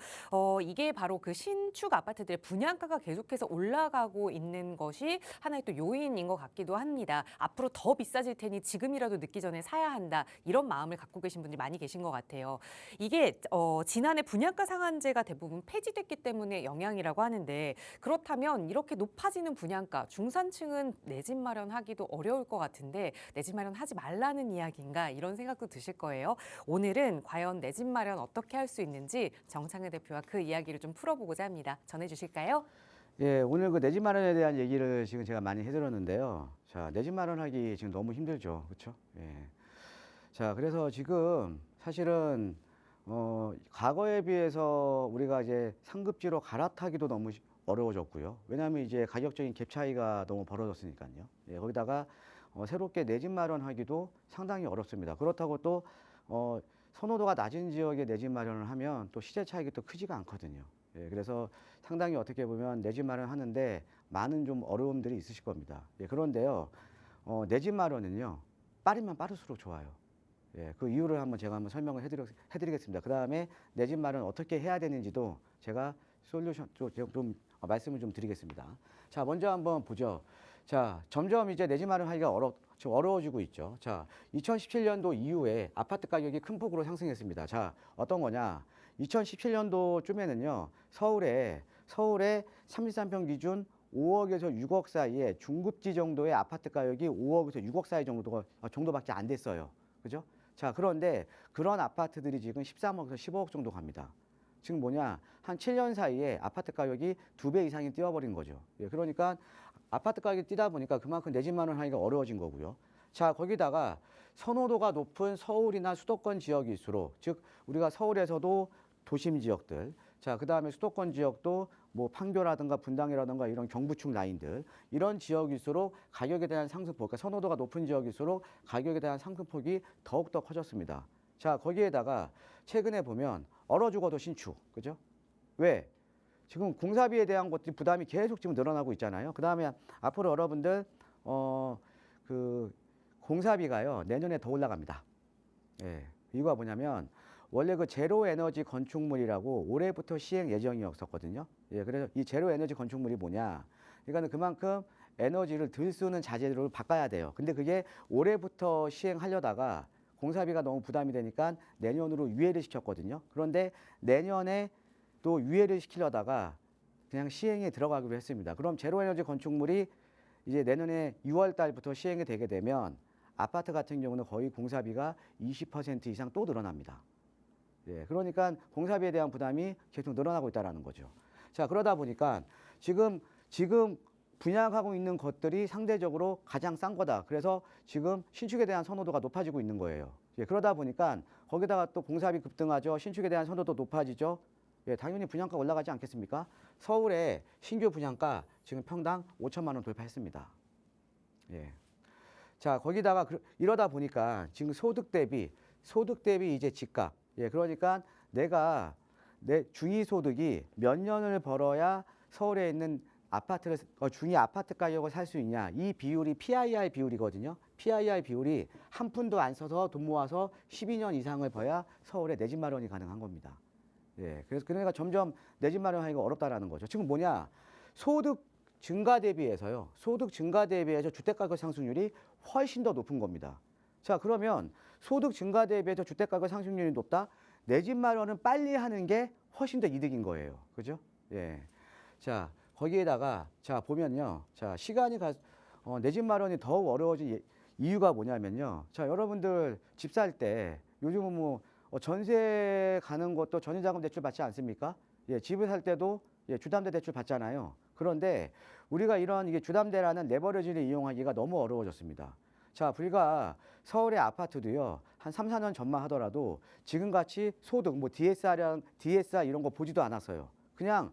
이게 바로 그 신축 아파트들의 분양가가 계속해서 올라가고 있는 것이 하나의 또 요인인 것 같기도 합니다. 앞으로 더 비싸질 테니 지금이라도 늦기 전에 사야 한다. 이런 마음을 갖고 계신 분들이 많이 계신 것 같아요. 이게 지난해 분양가 상한제가 대부분 폐지됐기 때문에 영향이라고 하는데 그렇다면 이렇게 높아지는 분양가, 중산층은 내 집 마련하기도 어려울 것 같은데 내 집 마련하지 말라는 이야기인가 이런 생각도 드실 거예요. 오늘은 과연 내 집 마련 어떻게 할 수 있는지 정창근 대표와 그 이야기를 좀 풀어보고자 합니다. 전해주실까요? 예, 오늘 그 내 집 마련에 대한 얘기를 지금 제가 많이 해드렸는데요. 자, 내 집 마련하기 지금 너무 힘들죠, 그렇죠? 예. 자, 그래서 지금 사실은 과거에 비해서 우리가 이제 상급지로 갈아타기도 너무 어려워졌고요. 왜냐하면 이제 가격적인 갭 차이가 너무 벌어졌으니까요. 예, 거기다가 새롭게 내 집 마련하기도 상당히 어렵습니다. 그렇다고 또 선호도가 낮은 지역에 내 집 마련을 하면 또 시세 차익이 또 크지가 않거든요. 예, 그래서 상당히 어떻게 보면 내 집 마련하는데 많은 좀 어려움들이 있으실 겁니다. 예, 그런데요, 내 집 마련은요, 빠르면 빠를수록 좋아요. 예, 그 이유를 제가 한번 설명을 해드리겠습니다. 그 다음에 내 집 마련 어떻게 해야 되는지도 제가 솔루션 좀 말씀을 좀 드리겠습니다. 자, 먼저 한번 보죠. 자, 점점 이제 내 집 마련하기가 지금 어려워지고 있죠. 자, 2017년도 이후에 아파트 가격이 큰 폭으로 상승했습니다. 자, 어떤 거냐? 2017년도쯤에는요, 서울에 33평 기준 5억에서 6억 사이에 중급지 정도의 아파트 가격이 5억에서 6억 사이 정도밖에 안 됐어요. 그죠? 자, 그런데 그런 아파트들이 지금 13억에서 15억 정도 갑니다. 지금 뭐냐? 한 7년 사이에 아파트 가격이 2배 이상이 뛰어버린 거죠. 예, 그러니까 아파트 가격이 뛰다 보니까 그만큼 내 집 마련하기가 어려워진 거고요. 자, 거기다가 선호도가 높은 서울이나 수도권 지역일수록, 즉 우리가 서울에서도 도심 지역들, 자, 그 다음에 수도권 지역도 뭐 판교라든가 분당이라든가 이런 경부축 라인들, 이런 지역일수록 가격에 대한 상승폭, 그러니까 선호도가 높은 지역일수록 가격에 대한 상승폭이 더욱더 커졌습니다. 자, 거기에다가 최근에 보면 얼어 죽어도 신축, 그죠? 왜? 지금 공사비에 대한 것들이 부담이 계속 지금 늘어나고 있잖아요. 그 다음에 앞으로 여러분들 그 공사비가요, 내년에 더 올라갑니다. 예, 이유가 뭐냐면 원래 그 제로 에너지 건축물이라고 올해부터 시행 예정이었었거든요. 예, 그래서 이 제로 에너지 건축물이 뭐냐? 그러니까 그만큼 에너지를 덜 쓰는 자재를 바꿔야 돼요. 근데 그게 올해부터 시행하려다가 공사비가 너무 부담이 되니까 내년으로 유예를 시켰거든요. 그런데 내년에 또 유예를 시키려다가 그냥 시행에 들어가기로 했습니다. 그럼 제로에너지 건축물이 이제 내년에 6월 달부터 시행이 되게 되면 아파트 같은 경우는 거의 공사비가 20% 이상 또 늘어납니다. 예, 그러니까 공사비에 대한 부담이 계속 늘어나고 있다는 거죠. 자, 그러다 보니까 지금 분양하고 있는 것들이 상대적으로 가장 싼 거다. 그래서 지금 신축에 대한 선호도가 높아지고 있는 거예요. 예, 그러다 보니까 거기다가 또 공사비 급등하죠. 신축에 대한 선호도 높아지죠. 예, 당연히 분양가 올라가지 않겠습니까? 서울의 신규 분양가 지금 평당 5천만 원 돌파했습니다. 예. 자, 거기다가 이러다 보니까 지금 소득 대비 이제 집값. 예, 그러니까 내가 내 중위 소득이 몇 년을 벌어야 서울에 있는 아파트를 중위 아파트 가격을 살 수 있냐? 이 비율이 PIR 비율이거든요. PIR 비율이 한 푼도 안 써서 돈 모아서 12년 이상을 벌어야 서울에 내 집 마련이 가능한 겁니다. 예, 그래서 그러니까 점점 내 집 마련하기가 어렵다라는 거죠. 지금 뭐냐? 소득 증가 대비해서 주택가격 상승률이 훨씬 더 높은 겁니다. 자, 그러면 소득 증가 대비해서 주택가격 상승률이 높다? 내 집 마련은 빨리 하는 게 훨씬 더 이득인 거예요. 그죠? 예. 자, 거기에다가 자, 보면요. 자, 내 집 마련이 더욱 어려워진 이유가 뭐냐면요. 자, 여러분들 집 살 때 요즘은 뭐 전세 가는 것도 전세자금 대출 받지 않습니까? 예, 집을 살 때도 예, 주담대 대출 받잖아요. 그런데 우리가 이게 주담대라는 레버리지를 이용하기가 너무 어려워졌습니다. 자, 불과 서울의 아파트도요. 한 3, 4년 전만 하더라도 지금같이 소득, 뭐 DSR 이런 거 보지도 않았어요. 그냥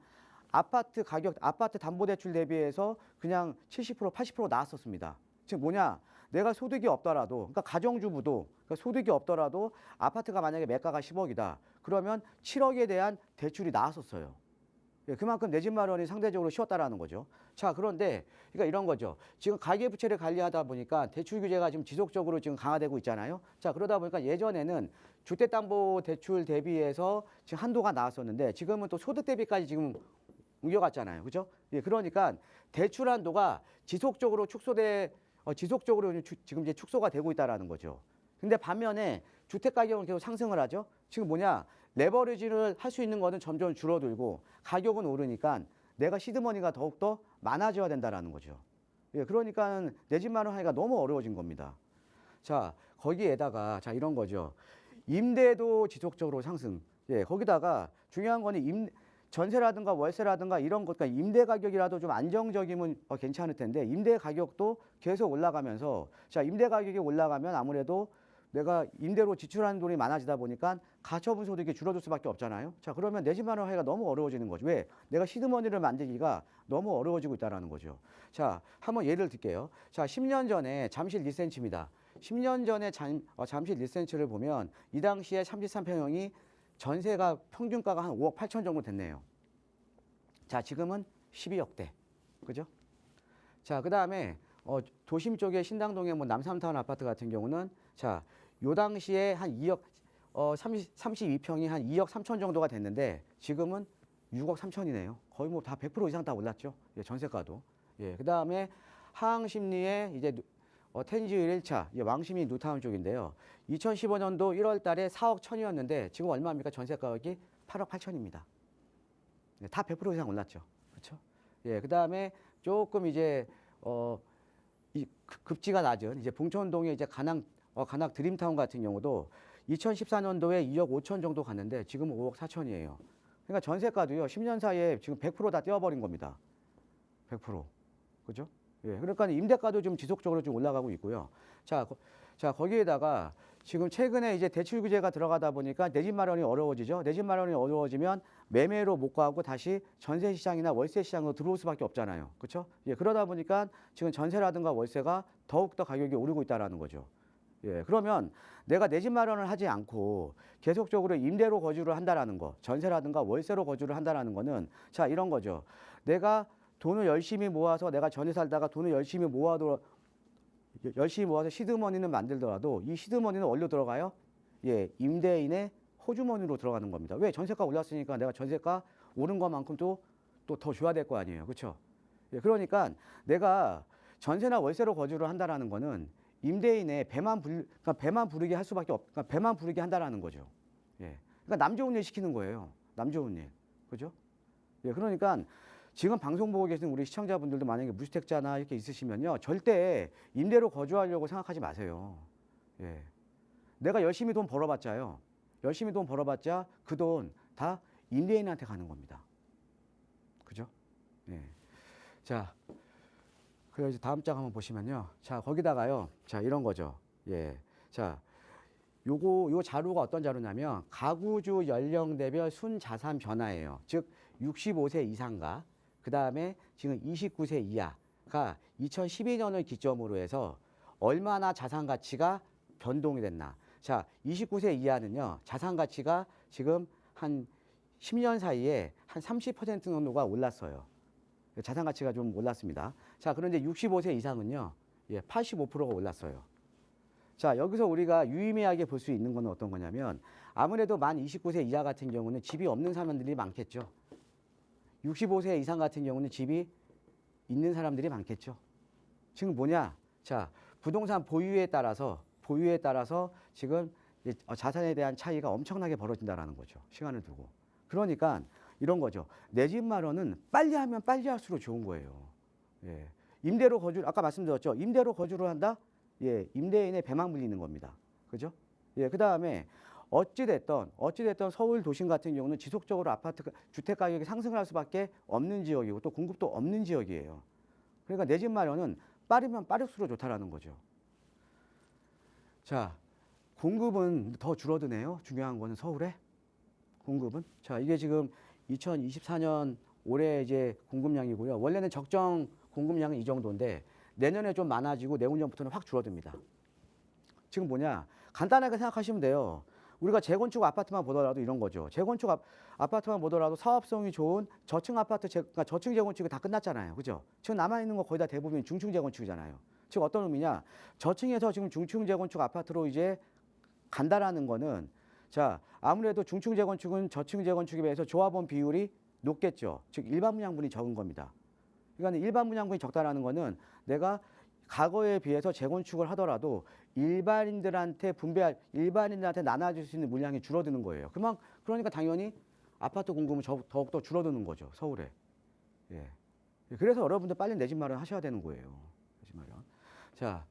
아파트 가격, 아파트 담보대출 대비해서 그냥 70%, 80% 나왔었습니다. 지금 뭐냐? 내가 소득이 없더라도, 그러니까 가정주부도 그러니까 소득이 없더라도 아파트가 만약에 매가가 10억이다. 그러면 7억에 대한 대출이 나왔었어요. 예, 그만큼 내 집 마련이 상대적으로 쉬웠다라는 거죠. 자, 그런데 그러니까 이런 거죠. 지금 가계부채를 관리하다 보니까 대출 규제가 지금 지속적으로 지금 강화되고 있잖아요. 자, 그러다 보니까 예전에는 주택담보대출 대비해서 지금 한도가 나왔었는데 지금은 또 소득 대비까지 지금 옮겨갔잖아요. 그죠? 예, 그러니까 대출 한도가 지속적으로 지금 이제 축소가 되고 있다라는 거죠. 근데 반면에 주택 가격은 계속 상승을 하죠. 지금 뭐냐? 레버리지를 할 수 있는 거는 점점 줄어들고 가격은 오르니까 내가 시드머니가 더욱더 많아져야 된다라는 거죠. 예, 그러니까 내 집 마련하기가 너무 어려워진 겁니다. 자, 거기에다가 자 이런 거죠. 임대도 지속적으로 상승. 예, 거기다가 중요한 거는 전세라든가 월세라든가 이런 것, 그러니까 임대 가격이라도 좀 안정적이면 괜찮을 텐데 임대 가격도 계속 올라가면서 자 임대 가격이 올라가면 아무래도 내가 임대로 지출하는 돈이 많아지다 보니까 가처분 소득이 줄어들 수밖에 없잖아요. 자 그러면 내 집 마련하기가 너무 어려워지는 거죠. 왜? 내가 시드머니를 만들기가 너무 어려워지고 있다는 거죠. 자 한번 예를 들게요. 자 10년 전에 잠실 리센치입니다. 10년 전에 잠실 리센치를 보면 이 당시에 33평형이 전세가 평균가가 한 5억 8천 정도 됐네요. 자, 지금은 12억대. 그죠? 자, 그다음에 도심 쪽에 신당동의 뭐 남삼타운 아파트 같은 경우는 자, 요 당시에 한 2억 32평이 한 2억 3천 정도가 됐는데 지금은 6억 3천이네요. 거의 뭐 다 100% 이상 다 올랐죠. 예, 전세가도. 예. 그다음에 하항심리에 이제 텐지일 1차 왕십리 뉴타운 쪽인데요. 2015년도 1월 달에 4억 1천이었는데 지금 얼마입니까? 전세 가격이 8억 8천입니다. 네, 다 100% 이상 올랐죠. 그렇죠? 예, 그다음에 조금 이제 급지가 낮은 이제 봉천동의 이제 관악 드림타운 같은 경우도 2014년도에 2억 5천 정도 갔는데 지금은 5억 4천이에요. 그러니까 전세가도요. 10년 사이에 지금 100%다 떼어버린 겁니다. 100%. 그죠? 예, 그러니까 임대가도 좀 지속적으로 좀 올라가고 있고요. 자, 거기에다가 지금 최근에 이제 대출 규제가 들어가다 보니까 내 집 마련이 어려워지죠. 내 집 마련이 어려워지면 매매로 못 가고 다시 전세 시장이나 월세 시장으로 들어올 수밖에 없잖아요. 그렇죠? 예, 그러다 보니까 지금 전세라든가 월세가 더욱더 가격이 오르고 있다라는 거죠. 예, 그러면 내가 내 집 마련을 하지 않고 계속적으로 임대로 거주를 한다라는 거, 전세라든가 월세로 거주를 한다라는 거는 자, 이런 거죠. 내가 돈을 열심히 모아서 내가 전에 살다가 돈을 열심히 모아서 시드머니는 만들더라도 이 시드머니는 어디로 들어가요? 예, 임대인의 호주머니로 들어가는 겁니다. 왜? 전세가 올랐으니까 내가 전세가 오른 것만큼 또 더 줘야 될 거 아니에요. 그렇죠? 예, 그러니까 내가 전세나 월세로 거주를 한다라는 거는 임대인의 배만 부르게 할 수밖에 그러니까 배만 부르게 한다라는 거죠. 예. 그러니까 남 좋은 일 시키는 거예요. 남 좋은 일. 그죠? 예, 그러니까 지금 방송 보고 계신 우리 시청자분들도 만약에 무주택자나 이렇게 있으시면요. 절대 임대로 거주하려고 생각하지 마세요. 예. 내가 열심히 돈 벌어봤자요. 열심히 돈 벌어봤자 그 돈 다 임대인한테 가는 겁니다. 그죠? 예. 자, 그래서 다음 장 한번 보시면요. 자, 거기다가요. 자, 이런 거죠. 예. 자, 요 자료가 어떤 자료냐면 가구주 연령대별 순자산 변화예요. 즉 65세 이상과 그다음에 지금 29세 이하가 2012년을 기점으로 해서 얼마나 자산 가치가 변동이 됐나. 자, 29세 이하는요. 자산 가치가 지금 한 10년 사이에 한 30% 정도가 올랐어요. 자산 가치가 좀 올랐습니다. 자, 그런데 65세 이상은요. 예, 85%가 올랐어요. 자, 여기서 우리가 유의미하게 볼 수 있는 건 어떤 거냐면 아무래도 만 29세 이하 같은 경우는 집이 없는 사람들이 많겠죠. 65세 이상 같은 경우는 집이 있는 사람들이 많겠죠. 지금 뭐냐? 자, 부동산 보유에 따라서 지금 자산에 대한 차이가 엄청나게 벌어진다라는 거죠. 시간을 두고. 그러니까 이런 거죠. 내 집 마련은 빨리 하면 빨리 할수록 좋은 거예요. 예. 임대로 아까 말씀드렸죠. 임대로 거주를 한다? 예, 임대인의 배만 불리는 겁니다. 그죠? 예, 그 다음에 어찌됐던 서울 도심 같은 경우는 지속적으로 주택 가격이 상승을 할 수밖에 없는 지역이고 또 공급도 없는 지역이에요. 그러니까 내 집 마련은 빠르면 빠를수록 좋다라는 거죠. 자, 공급은 더 줄어드네요. 중요한 거는 서울에 공급은. 자, 이게 지금 2024년 올해 이제 공급량이고요. 원래는 적정 공급량은 이 정도인데 내년에 좀 많아지고 내후년부터는 확 줄어듭니다. 지금 뭐냐? 간단하게 생각하시면 돼요. 우리가 재건축 아파트만 보더라도 이런 거죠. 재건축 아파트만 보더라도 사업성이 좋은 저층 아파트, 그러니까 저층 재건축이 다 끝났잖아요. 그죠? 지금 남아있는 거 거의 다 대부분 중층 재건축이잖아요. 즉 어떤 의미냐? 저층에서 지금 중층 재건축 아파트로 이제 간다라는 거는 자, 아무래도 중층 재건축은 저층 재건축에 비해서 조합원 비율이 높겠죠. 즉 일반 분양분이 적은 겁니다. 그러니까 일반 분양분이 적다라는 거는 내가 과거에 비해서 재건축을 하더라도 일반인들한테 나눠줄 수 있는 물량이 줄어드는 거예요. 그러니까 당연히 아파트 공급은 더욱더 줄어드는 거죠. 서울에. 예. 그래서 여러분들 빨리 내 집 마련 하셔야 되는 거예요. 내 집 마련. 자,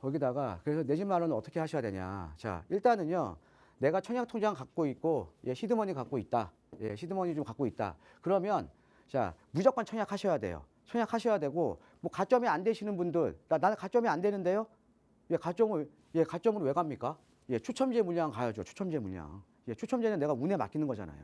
거기다가 그래서 내 집 마련은 어떻게 하셔야 되냐. 자, 일단은요. 내가 청약통장 갖고 있고 시드머니 갖고 있다. 시드머니 좀 갖고 있다. 그러면 자, 무조건 청약하셔야 돼요. 청약하셔야 되고 뭐 가점이 안 되시는 분들 나는 가점이 안 되는데요. 가점으로 왜 갑니까? 추첨제 물량 가야죠. 추첨제 물량. 추첨제는 내가 운에 맡기는 거잖아요.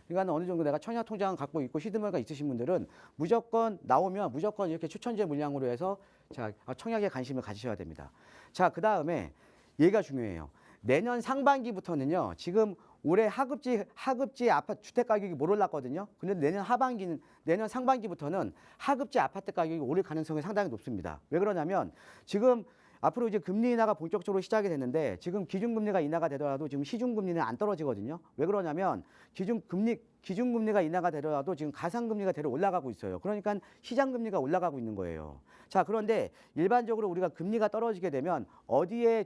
그러니까 어느 정도 내가 청약통장 갖고 있고 시드머니가 있으신 분들은 무조건 나오면 무조건 이렇게 추첨제 물량으로 해서 자, 청약에 관심을 가지셔야 됩니다. 자, 그다음에 얘가 중요해요. 내년 상반기부터는요. 지금 올해 하급지 아파트 주택 가격이 못 올랐거든요. 근데 내년 상반기부터는 하급지 아파트 가격이 오를 가능성이 상당히 높습니다. 왜 그러냐면 지금 앞으로 이제 금리 인하가 본격적으로 시작이 됐는데 지금 기준금리가 인하가 되더라도 지금 시중금리는 안 떨어지거든요. 왜 그러냐면 기준금리가 인하가 되더라도 지금 가상금리가 대로 올라가고 있어요. 그러니까 시장금리가 올라가고 있는 거예요. 자, 그런데 일반적으로 우리가 금리가 떨어지게 되면 어디에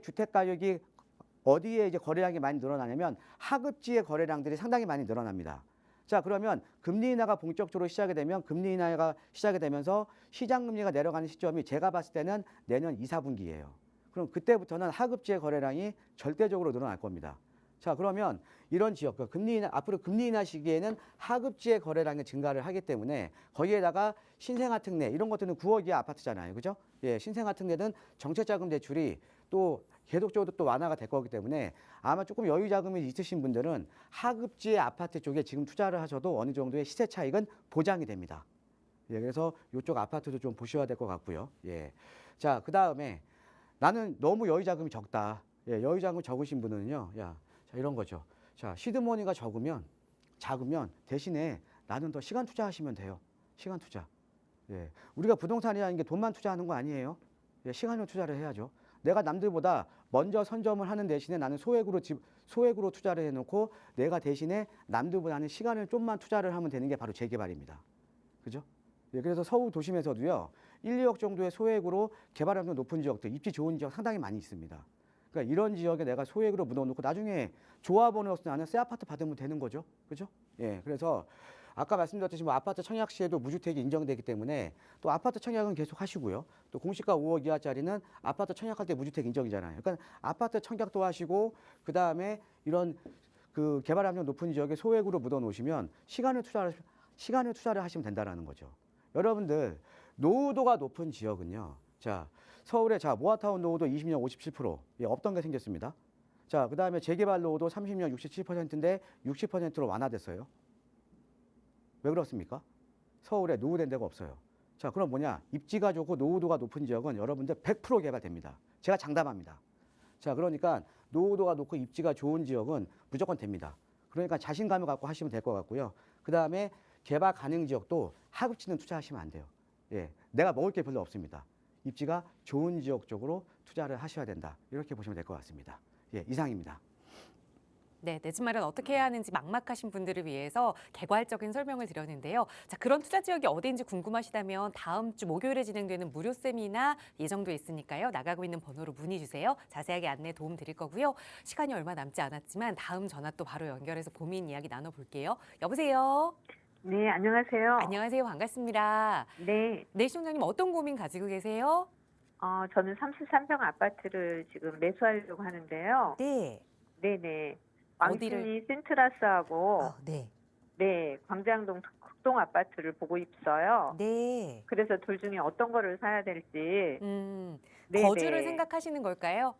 이제 거래량이 많이 늘어나냐면 하급지의 거래량들이 상당히 많이 늘어납니다. 자, 그러면 금리 인하가 본격적으로 시작이 되면 금리 인하가 시작이 되면서 시장 금리가 내려가는 시점이 제가 봤을 때는 내년 2, 4분기예요. 그럼 그때부터는 하급지의 거래량이 절대적으로 늘어날 겁니다. 자, 그러면 이런 지역, 앞으로 금리 인하 시기에는 하급지의 거래량이 증가를 하기 때문에 거기에다가 신생아 특례 이런 것들은 9억 이하 아파트잖아요. 그죠? 신생아 특례는 정책자금 대출이 또 계속적으로 또 완화가 될 거기 때문에 아마 조금 여유 자금이 있으신 분들은 하급지의 아파트 쪽에 지금 투자를 하셔도 어느 정도의 시세 차익은 보장이 됩니다. 그래서 이쪽 아파트도 좀 보셔야 될 것 같고요. 자, 그다음에 나는 너무 여유 자금이 적다. 여유 자금 적으신 분은요. 자, 이런 거죠. 자, 시드머니가 작으면 대신에 나는 더 시간 투자하시면 돼요. 시간 투자. 우리가 부동산이라는 게 돈만 투자하는 거 아니에요. 시간을 투자를 해야죠. 내가 남들보다 먼저 선점을 하는 대신에 나는 소액으로 투자를 해놓고 내가 대신에 남들보다는 시간을 좀만 투자를 하면 되는 게 바로 재개발입니다. 그죠? 그래서 서울 도심에서도요, 1, 2억 정도의 소액으로 개발하면 높은 지역들, 입지 좋은 지역 상당히 많이 있습니다. 그러니까 이런 지역에 내가 소액으로 묻어놓고 나중에 조합원으로서 나는 새 아파트 받으면 되는 거죠. 그죠? 그래서 아까 말씀드렸듯이 뭐 아파트 청약 시에도 무주택이 인정되기 때문에 또 아파트 청약은 계속 하시고요. 또 공시가 5억 이하짜리는 아파트 청약할 때 무주택 인정이잖아요. 그러니까 아파트 청약도 하시고 그다음에 이런 그 개발 압력 높은 지역에 소액으로 묻어 놓으시면 시간을 투자를 하시면 된다라는 거죠. 여러분들 노후도가 높은 지역은요. 자, 서울의 모아타운 노후도 20년 57% 없던 게 생겼습니다. 자, 그다음에 재개발 노후도 30년 67%인데 60%로 완화됐어요. 왜 그렇습니까? 서울에 노후된 데가 없어요. 자, 그럼 뭐냐? 입지가 좋고 노후도가 높은 지역은 여러분들 100% 개발됩니다. 제가 장담합니다. 자, 그러니까 노후도가 높고 입지가 좋은 지역은 무조건 됩니다. 그러니까 자신감을 갖고 하시면 될 것 같고요. 그다음에 개발 가능 지역도 하급지는 투자하시면 안 돼요. 내가 먹을 게 별로 없습니다. 입지가 좋은 지역 쪽으로 투자를 하셔야 된다. 이렇게 보시면 될 것 같습니다. 이상입니다. 네, 내 집 마련 어떻게 해야 하는지 막막하신 분들을 위해서 개괄적인 설명을 드렸는데요. 자, 그런 투자 지역이 어디인지 궁금하시다면 다음 주 목요일에 진행되는 무료 세미나 예정돼 있으니까요. 나가고 있는 번호로 문의 주세요. 자세하게 안내 도움 드릴 거고요. 시간이 얼마 남지 않았지만 다음 전화 또 바로 연결해서 고민 이야기 나눠볼게요. 여보세요? 네, 안녕하세요. 안녕하세요. 반갑습니다. 네, 네, 시청자님 어떤 고민 가지고 계세요? 저는 33평 아파트를 지금 매수하려고 하는데요. 네. 네네. 어디를? 왕십리 센트라스하고, 네. 네, 광장동 극동 아파트를 보고 있어요. 네. 그래서 둘 중에 어떤 거를 사야 될지. 네네. 거주를 생각하시는 걸까요?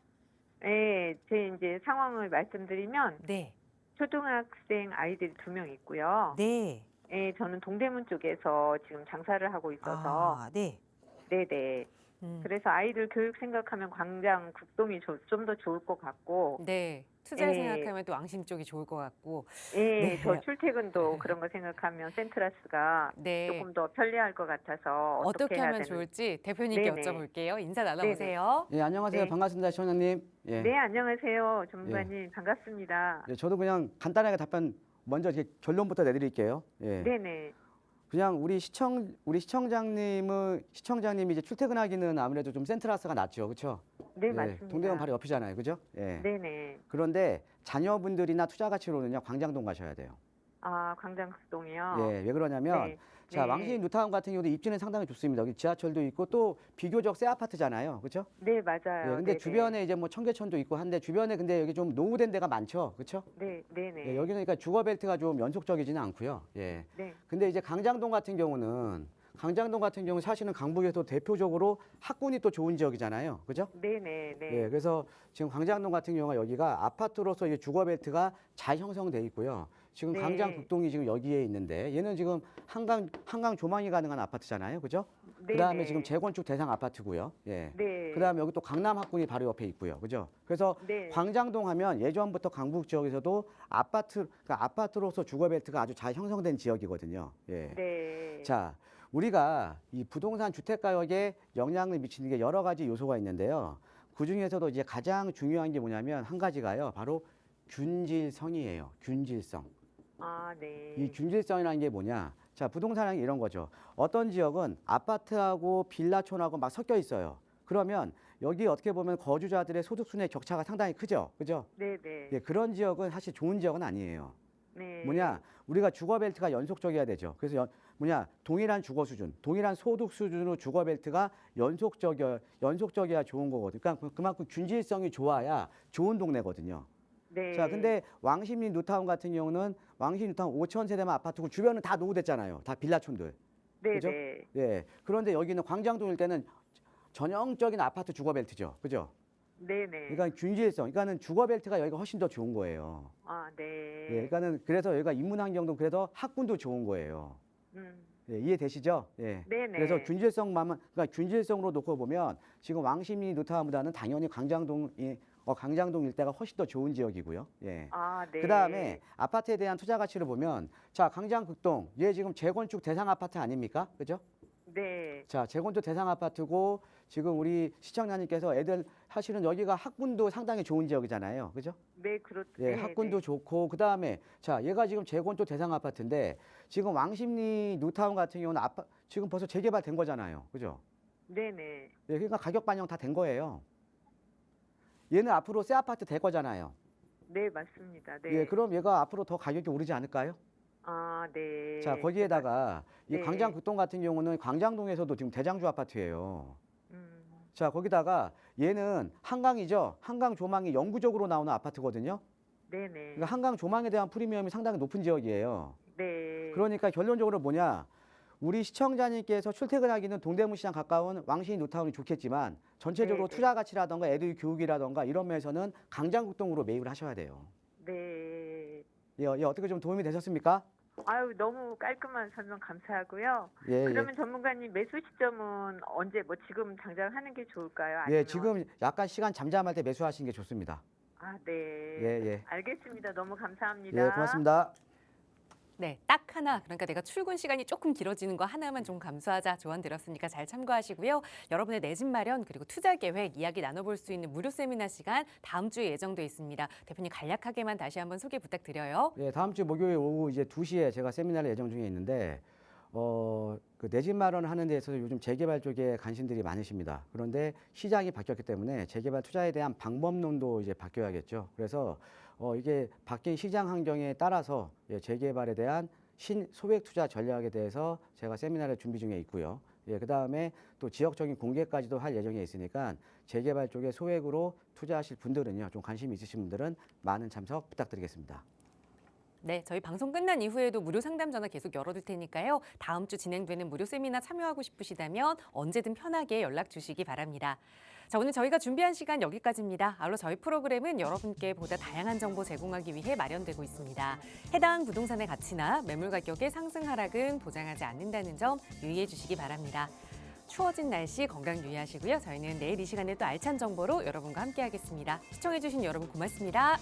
예, 제 이제 상황을 말씀드리면 네. 초등학생 아이들이 2명 있고요. 네. 예, 저는 동대문 쪽에서 지금 장사를 하고 있어서 아, 네. 네네. 그래서 아이들 교육 생각하면 광장 국동이 좀 더 좋을 것 같고 네. 투자 예. 생각하면 또 왕심 쪽이 좋을 것 같고. 예, 네. 저 출퇴근도 그런 거 생각하면 센트라스가 네. 조금 더 편리할 것 같아서 어떻게 해야 하면 되는 좋을지 대표님께 네네. 여쭤볼게요. 인사 나눠보세요. 예, 안녕하세요. 네. 반갑습니다, 시청자님. 예. 네, 안녕하세요. 전문가님 반갑습니다. 예, 저도 그냥 간단하게 답변 먼저 이제 결론부터 내드릴게요. 예. 네네. 그냥 우리 시청자님이 이제 출퇴근하기는 아무래도 좀 센트라스가 낫죠, 그렇죠? 네, 예, 맞습니다. 동대문 바로 옆이잖아요, 그죠? 예. 네네. 그런데 자녀분들이나 투자 가치로는요 광장동 가셔야 돼요. 아, 광장 국동이요? 예, 왜 그러냐면 네. 자 네. 왕신 뉴타운 같은 경우도 입지는 상당히 좋습니다. 여기 지하철도 있고 또 비교적 새 아파트잖아요, 그렇죠? 네, 맞아요. 예, 근데 네네. 주변에 이제 뭐 청계천도 있고 한데 주변에 근데 여기 좀 노후된 데가 많죠, 그렇죠? 네, 네네. 예, 여기는 그러니까 주거벨트가 좀 연속적이지는 않고요. 예. 네. 근데 이제 강장동 같은 경우는 사실은 강북에서 대표적으로 학군이 또 좋은 지역이잖아요, 그죠? 네네. 네. 예, 그래서 지금 광장동 같은 경우가 여기가 아파트로서 이제 주거벨트가 잘 형성돼 있고요. 지금 네. 광장 북동이 지금 여기에 있는데 얘는 지금 한강 조망이 가능한 아파트잖아요, 그죠? 네네. 그다음에 지금 재건축 대상 아파트고요. 예. 네. 그다음에 여기 또 강남 학군이 바로 옆에 있고요, 그죠? 그래서 네. 광장동 하면 예전부터 강북 지역에서도 그러니까 아파트로서 주거벨트가 아주 잘 형성된 지역이거든요. 예. 네. 자, 우리가 이 부동산 주택 가격에 영향을 미치는 게 여러 가지 요소가 있는데요. 그 중에서도 이제 가장 중요한 게 뭐냐면 한 가지가요. 바로 균질성이에요. 균질성. 아, 네. 이 균질성이라는 게 뭐냐? 자, 부동산은 이런 거죠. 어떤 지역은 아파트하고 빌라촌하고 막 섞여 있어요. 그러면 여기 어떻게 보면 거주자들의 소득 순의 격차가 상당히 크죠. 그죠? 네네. 예, 그런 지역은 사실 좋은 지역은 아니에요. 네. 뭐냐? 우리가 주거벨트가 연속적이어야 되죠. 그래서 동일한 주거 수준, 동일한 소득 수준으로 주거벨트가 연속적이어야 좋은 거거든요. 그러니까 그만큼 균질성이 좋아야 좋은 동네거든요. 네. 자, 근데 왕십리 뉴타운 같은 경우는 왕십리 뉴타운 5천 세대만 아파트고 주변은 다 노후됐잖아요. 다 빌라촌들. 네네. 그죠? 예. 그런데 여기는 광장동일 때는 전형적인 아파트 주거벨트죠. 그죠? 네네. 그러니까 균질성. 그러니까는 주거벨트가 여기가 훨씬 더 좋은 거예요. 아, 네. 예. 그러니까는 그래서 여기가 인문환경도 그래도 학군도 좋은 거예요. 예, 이해되시죠? 예. 네네. 그래서 그러니까 균질성으로 놓고 보면 지금 왕십리 뉴타운보다는 당연히 강장동 일대가 훨씬 더 좋은 지역이고요. 예. 아, 네. 그다음에 아파트에 대한 투자 가치를 보면 자, 강장극동 얘 지금 재건축 대상 아파트 아닙니까? 그죠? 네. 자, 재건축 대상 아파트고 지금 우리 시청자님께서 애들 사실은 여기가 학군도 상당히 좋은 지역이잖아요. 그죠? 네, 그렇죠. 예, 학군도 좋고 그다음에 자, 얘가 지금 재건축 대상 아파트인데 지금 왕십리 뉴타운 같은 경우는 지금 벌써 재개발된 거잖아요. 그죠? 네네. 예, 그러니까 가격 반영 다 된 거예요. 얘는 앞으로 새 아파트 될 거잖아요. 네, 맞습니다. 네. 예, 그럼 얘가 앞으로 더 가격이 오르지 않을까요? 아, 네. 자, 거기에다가 이 네. 광장극동 같은 경우는 광장동에서도 지금 대장주 아파트예요. 음, 자, 거기다가 얘는 한강이죠. 한강 조망이 영구적으로 나오는 아파트거든요. 네네. 그러니까 한강 조망에 대한 프리미엄이 상당히 높은 지역이에요. 네. 그러니까 결론적으로 뭐냐? 우리 시청자님께서 출퇴근하기는 동대문 시장 가까운 왕십리 뉴타운이 좋겠지만 전체적으로 네. 투자 가치라던가 애들 교육이라던가 이런 면에서는 강장극동으로 매입을 하셔야 돼요. 네. 예, 어떻게 좀 도움이 되셨습니까? 아유, 너무 깔끔한 설명 감사하고요. 예, 그러면 전문가님 매수 시점은 언제 뭐 지금 당장 하는 게 좋을까요? 예. 아니면 예, 지금 약간 시간 잠잠할 때 매수하시는 게 좋습니다. 아, 네. 예. 알겠습니다. 너무 감사합니다. 예, 고맙습니다. 네, 딱 하나. 그러니까 내가 출근 시간이 조금 길어지는 거 하나만 좀 감수하자 조언 드렸으니까 잘 참고하시고요. 여러분의 내 집 마련 그리고 투자 계획 이야기 나눠볼 수 있는 무료 세미나 시간 다음 주에 예정돼 있습니다. 대표님 간략하게만 다시 한번 소개 부탁드려요. 예, 다음 주 목요일 오후 이제 2시에 제가 세미나를 예정 중에 있는데 그 내 집 마련을 하는 데 있어서 요즘 재개발 쪽에 관심들이 많으십니다. 그런데 시장이 바뀌었기 때문에 재개발 투자에 대한 방법론도 이제 바뀌어야겠죠. 그래서 이게 바뀐 시장 환경에 따라서 재개발에 대한 소액 투자 전략에 대해서 제가 세미나를 준비 중에 있고요. 예, 그다음에 또 지역적인 공개까지도 할 예정에 있으니까 재개발 쪽에 소액으로 투자하실 분들은요. 좀 관심이 있으신 분들은 많은 참석 부탁드리겠습니다. 네, 저희 방송 끝난 이후에도 무료 상담 전화 계속 열어둘 테니까요. 다음 주 진행되는 무료 세미나 참여하고 싶으시다면 언제든 편하게 연락 주시기 바랍니다. 자, 오늘 저희가 준비한 시간 여기까지입니다. 아울러 저희 프로그램은 여러분께 보다 다양한 정보 제공하기 위해 마련되고 있습니다. 해당 부동산의 가치나 매물 가격의 상승 하락은 보장하지 않는다는 점 유의해 주시기 바랍니다. 추워진 날씨 건강 유의하시고요. 저희는 내일 이 시간에 또 알찬 정보로 여러분과 함께하겠습니다. 시청해 주신 여러분 고맙습니다.